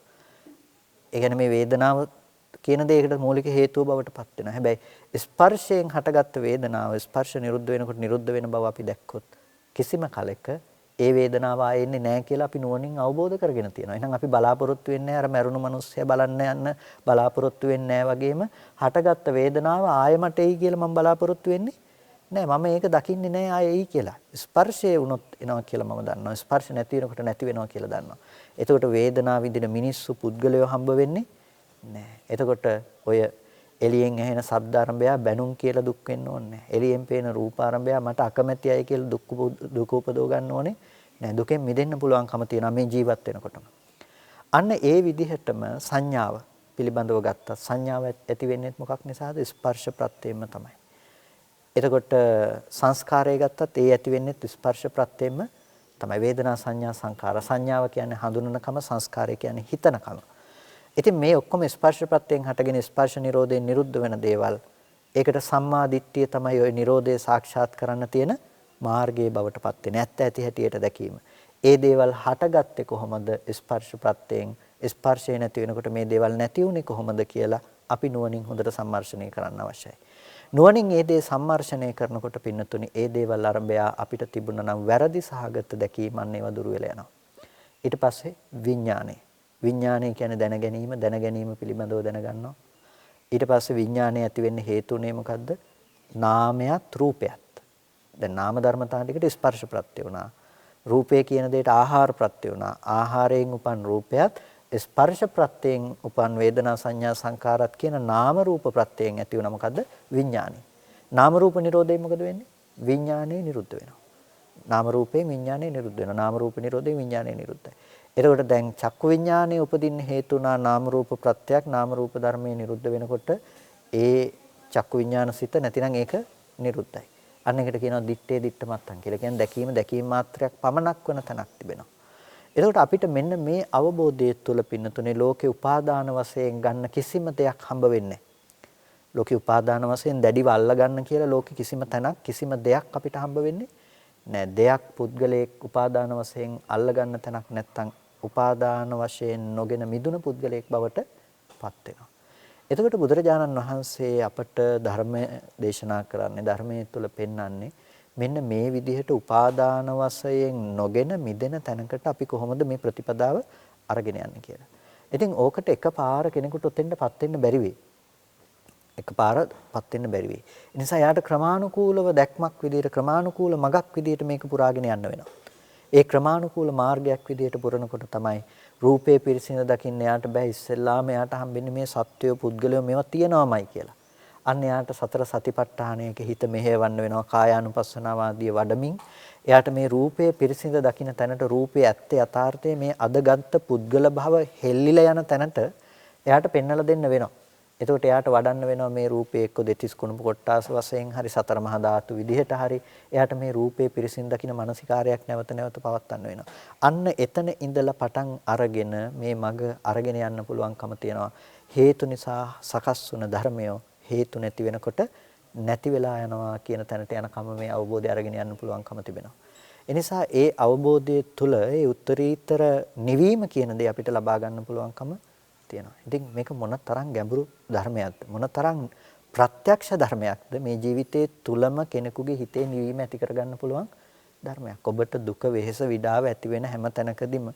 ඒ කියන්නේ මේ වේදනාව කියන දෙයකට මූලික හේතුව බවට පත් වෙනවා. හැබැයි ස්පර්ශයෙන් හටගත්ත වේදනාව ස්පර්ශ නිරුද්ධ වෙනකොට නිරුද්ධ වෙන බව අපි දැක්කොත් කිසිම කලෙක ඒ වේදනාව ආයේ එන්නේ නැහැ කියලා අපි නුවණින් අවබෝධ කරගෙන තියෙනවා. එහෙනම් අපි බලාපොරොත්තු වෙන්නේ අර මරුණු මිනිස්සයා බලන්න යන්න බලාපොරොත්තු වෙන්නේ නැහැ වගේම හටගත්ත වේදනාව ආයෙ මට එයි කියලා මම බලාපොරොත්තු වෙන්නේ නෑ. මම ඒක දකින්නේ නෑ ආයෙ එයි කියලා. ස්පර්ශය වුණොත් එනවා කියලා මම දන්නවා. ස්පර්ශ නැති වෙනකොට නැති වෙනවා කියලා දන්නවා. එතකොට වේදනාව විඳින මිනිස්සු පුද්ගලයෝ හම්බ වෙන්නේ නෑ. එතකොට ඔය එළියෙන් ඇහෙන ශබ්ද ආරම්භය බැනුම් කියලා දුක් වෙන්න ඕනේ නෑ. එළියෙන් පේන රූප ආරම්භය මට අකමැති අය කියලා දුක උපදව ගන්න ඕනේ නෑ. දුකෙන් මිදෙන්න පුළුවන්කම තියෙනවා මේ ජීවත් වෙනකොටම. අන්න ඒ විදිහටම සංඥාව පිළිබඳව ගත්තත් සංඥාව ඇති වෙන්නේ මොකක් නිසාද? ස්පර්ශ ප්‍රත්‍යයෙන්ම තමයි. එතකොට සංස්කාරය ගත්තත් ඒ ඇති වෙන්නේ ස්පර්ශ ප්‍රත්‍යයෙන්ම තමයි. වේදනා සංඥා සංකාර. සංඥාව කියන්නේ හඳුනනකම, සංස්කාරය කියන්නේ හිතනකම. ඉතින් මේ ඔක්කොම ස්පර්ශ ප්‍රත්‍යයෙන් හටගෙන ස්පර්ශ නිරෝධයෙන් නිරුද්ධ වෙන දේවල්. ඒකට සම්මා දිට්ඨිය තමයි ওই නිරෝධය සාක්ෂාත් කරන්න තියෙන මාර්ගයේ බවට පත් වෙන්නේ. ඇත්ත ඇති හැටියට දැකීම. ඒ දේවල් හටගත්තේ කොහොමද? ස්පර්ශ ප්‍රත්‍යයෙන්. ස්පර්ශය නැති වෙනකොට මේ දේවල් නැති වුනේ කොහොමද කියලා අපි නුවණින් හොඳට සම්මර්ෂණය කරන්න අවශ්‍යයි. නුවණින් ඒ දේ සම්මර්ෂණය කරනකොට පින්නතුනි ඒ දේවල් අරඹය අපිට තිබුණා නම් වැරදි සහගත දැකීම අන්න ඒවා දුර වෙලා යනවා. ඊට පස්සේ විඥානය. විඥානය කියන්නේ දැන ගැනීම, දැන ගැනීම පිළිබඳව දැනගන්නවා. ඊට පස්සේ විඥානය ඇති වෙන්න හේතුනේ මොකද්ද? නාමයත් රූපයත්. දැන් නාම ධර්මතාව ටිකට ස්පර්ශ ප්‍රත්‍ය වුණා. රූපය කියන දෙයට ආහාර ප්‍රත්‍ය වුණා. ආහාරයෙන් උපන් රූපයත් ස්පර්ශ ප්‍රත්‍යයෙන් උපන් වේදනා සංඥා සංකාරات කියන නාම රූප ප්‍රත්‍යයෙන් ඇති වෙන මොකද්ද? විඥානයි. නාම රූප නිරෝධයෙන් මොකද වෙන්නේ? විඥානය නිරුද්ධ වෙනවා. නාම රූපයෙන් විඥානය නිරුද්ධ වෙනවා. නාම රූප නිරෝධයෙන් විඥානය නිරුද්ධයි. එතකොට දැන් චක්කු විඥානයේ උපදින්න හේතු වුණා නාම රූප ප්‍රත්‍යක්. නාම රූප ධර්මයේ නිරුද්ධ වෙනකොට ඒ චක්කු විඥාන සිත නැතිනම් ඒක නිරුද්ධයි. අන්න එකට කියනවා දිත්තේ දිත්ත මත්තන් කියලා. කියන්නේ දැකීම දැකීම මාත්‍රයක් පමණක් වෙන තැනක් තිබෙනවා. එතකොට අපිට මෙන්න මේ අවබෝධය තුළ පින්නතුනේ ලෝකේ උපාදාන වශයෙන් ගන්න කිසිම දෙයක් හම්බ වෙන්නේ නැහැ. ලෝකේ උපාදාන වශයෙන් දැඩිව අල්ල ගන්න කියලා ලෝකේ කිසිම තැනක් කිසිම දෙයක් අපිට හම්බ වෙන්නේ නැහැ. දෙයක් පුද්ගලයෙක් උපාදාන වශයෙන් අල්ල ගන්න තැනක් නැත්තම් උපාදාන වශයෙන් නොගෙන මිදුන පුද්ගලයෙක් බවට පත් වෙනවා. එතකොට බුදුරජාණන් වහන්සේ අපට ධර්මය දේශනා කරන්නේ ධර්මයේ තුල පෙන්වන්නේ මෙන්න මේ විදිහට උපාදාන වශයෙන් නොගෙන මිදෙන තැනකට අපි කොහොමද මේ ප්‍රතිපදාව අරගෙන යන්නේ කියලා. ඉතින් ඕකට එකපාර කෙනෙකුට උතෙන්ටපත් වෙන්න බැරි වෙයි. එකපාරපත් වෙන්න බැරි වෙයි. ඒ නිසා යාට ක්‍රමානුකූලව දැක්මක් විදිහට ක්‍රමානුකූල මගක් විදිහට මේක පුරාගෙන යන්න වෙනවා. ඒ ක්‍රමානුකූල මාර්ගයක් විදිහට පුරනකොට තමයි රූපේ පිරිසිඳ දකින්න යාට බෑ. ඉස්සෙල්ලාම යාට හම්බෙන්නේ මේ සත්වය පුද්ගලයෝ මේවා තියනවාමයි කියලා. අන්න යාට සතර සතිපට්ඨානයක හිත මෙහෙවන්න වෙනවා. කායානුපස්සනාව ආදී වඩමින් එයාට මේ රූපයේ පිරිසිඳ දකින්න තැනට රූපයේ ඇත්ත යථාර්ථයේ මේ අදගත් පුද්ගල භව හෙල්ලිලා යන තැනට එයාට පෙන්වලා දෙන්න වෙනවා. එතකොට එයාට වඩන්න වෙනවා මේ රූපේ එක්ක දෙතිස් කුණප කොට්ටාස වශයෙන් හරි සතර මහා ධාතු විදිහට හරි එයාට මේ රූපේ පිරිසිඳ දකින්න මානසිකාරයක් නැවත නැවත පවත්වන්න වෙනවා. අන්න එතන ඉඳලා පටන් අරගෙන මේ මග අරගෙන යන්න පුළුවන්කම තියෙනවා. හේතු නිසා සකස් වුණ ධර්මය හේතු නැති වෙනකොට නැති වෙලා යනවා කියන තැනට යනකම මේ අවබෝධය අරගෙන යන්න පුළුවන්කම තිබෙනවා. එනිසා ඒ අවබෝධය තුළ ඒ උත්තරීතර නිවීම කියන දේ අපිට ලබා ගන්න පුළුවන්කම තියෙනවා. ඉතින් මේක මොන තරම් ගැඹුරු ධර්මයක්ද? මොන තරම් ප්‍රත්‍යක්ෂ ධර්මයක්ද? මේ ජීවිතයේ තුලම කෙනෙකුගේ හිතේ නිවීම ඇති කරගන්න පුළුවන් ධර්මයක්. ඔබට දුක, වෙහෙස, විඩාව ඇති වෙන හැම තැනකදීම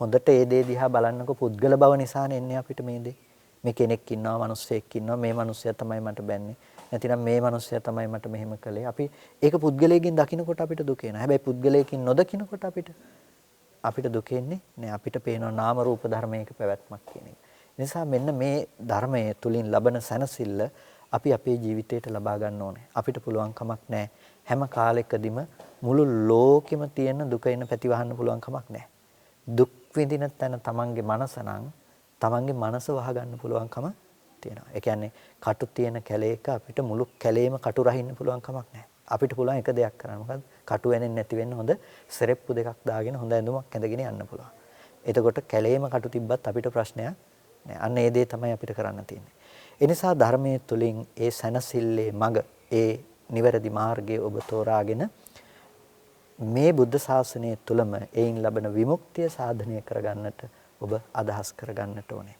හොඳට ඒ දේ දිහා බලන්නකො පුද්ගල බව නිසානේ එන්නේ අපිට මේ දේ. මේ කෙනෙක් ඉන්නවා, මිනිස්සෙක් ඉන්නවා, මේ මිනිස්සයා තමයි මට බැන්නේ. නැතිනම් මේ මිනිස්සයා තමයි මට මෙහෙම කළේ. අපි ඒක පුද්ගලයෙක්ගෙන් දකින්නකොට අපිට දුක එනවා. හැබැයි පුද්ගලයෙක්ගෙන් නොදකින්නකොට අපිට දුක එන්නේ නෑ. අපිට පේනවා නාම රූප ධර්මයක පැවැත්මක් කියන එක. නිසා මෙන්න මේ ධර්මයේ තුලින් ලබන සැනසෙල්ල අපි අපේ ජීවිතයට ලබා ගන්න ඕනේ. අපිට පුළුවන් කමක් නෑ හැම කාලෙකදීම මුළු ලෝකෙම තියෙන දුක එන පැති වහන්න පුළුවන් කමක් නෑ. දුක් විඳින තැන තමන්ගේ මනස නම් තමන්ගේ මනස වහ ගන්න පුළුවන්කම තියෙනවා. ඒ කියන්නේ කටු තියෙන කැලේක අපිට මුළු කැලේම කටු රහින්න පුළුවන් කමක් නැහැ. අපිට පුළුවන් එක දෙයක් කරන්න. මොකද්ද? කටු වෙනෙන්නේ නැති වෙන්න හොඳ සෙරෙප්පු දෙකක් දාගෙන හොඳ ඇඳුමක් ඇඳගෙන යන්න පුළුවන්. එතකොට කැලේම කටු තිබ්බත් අපිට ප්‍රශ්නයක් නැහැ. අන්න ඒ දේ තමයි අපිට කරන්න තියෙන්නේ. ඒ නිසා ධර්මයේ තුලින් ඒ සනසිල්ලේ මඟ ඒ නිවැරදි මාර්ගයේ ඔබ තෝරාගෙන මේ බුද්ධ ශාසනය තුළම එයින් ලබන විමුක්තිය සාධනය කරගන්නට ඔබ අදහස් කරගන්නට ඕනේ.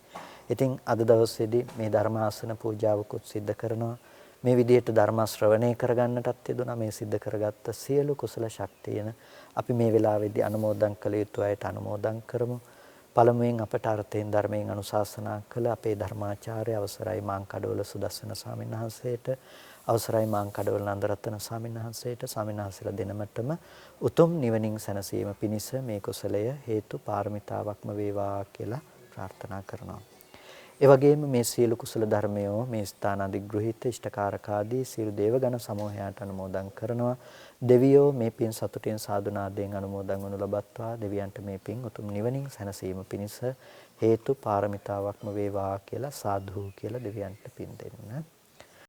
ඉතින් අද දවසේදී මේ ධර්මාසන පූජාවකුත් සිද්ධ කරනවා. මේ විදිහට ධර්ම ශ්‍රවණය කරගන්නටත් යෙදුණා. මේ සිද්ධ කරගත්ත සියලු කුසල ශක්තියන අපි මේ වෙලාවේදී අනුමෝදන් කළ යුතු අයට අනුමෝදන් කරමු. පළමුවෙන් අපට අර්ථයෙන් ධර්මයෙන් අනුශාසනා කළ අපේ ධර්මාචාර්ය අවසරයි මාංකඩවල සුදස්සන ස්වාමීන් වහන්සේට, අවසරයි මාංකඩවල නන්දරත්න ස්වාමීන් වහන්සේට, ස්වාමීන් වහන්සේලා දෙනමතම උතුම් නිවනින් සැනසීම පිණිස මේ කුසලය හේතු පාරමිතාවක්ම වේවා කියලා ප්‍රාර්ථනා කරනවා. ඒ වගේම මේ සියලු කුසල ධර්මයෝ මේ ස්ථාන අධිග්‍රහිත ඉෂ්ඨකාරකාදී සියලු දේවගණ සමූහයාට අනුමෝදන් කරනවා. දෙවියෝ මේ පින් සතුටින් සාදුනාදයෙන් අනුමෝදන් වනු ලබත්වා. දෙවියන්ට මේ පින් උතුම් නිවනින් සැනසීම පිණිස හේතු පාරමිතාවක්ම වේවා කියලා සාදු කියලා දෙවියන්ට පින් දෙන්න.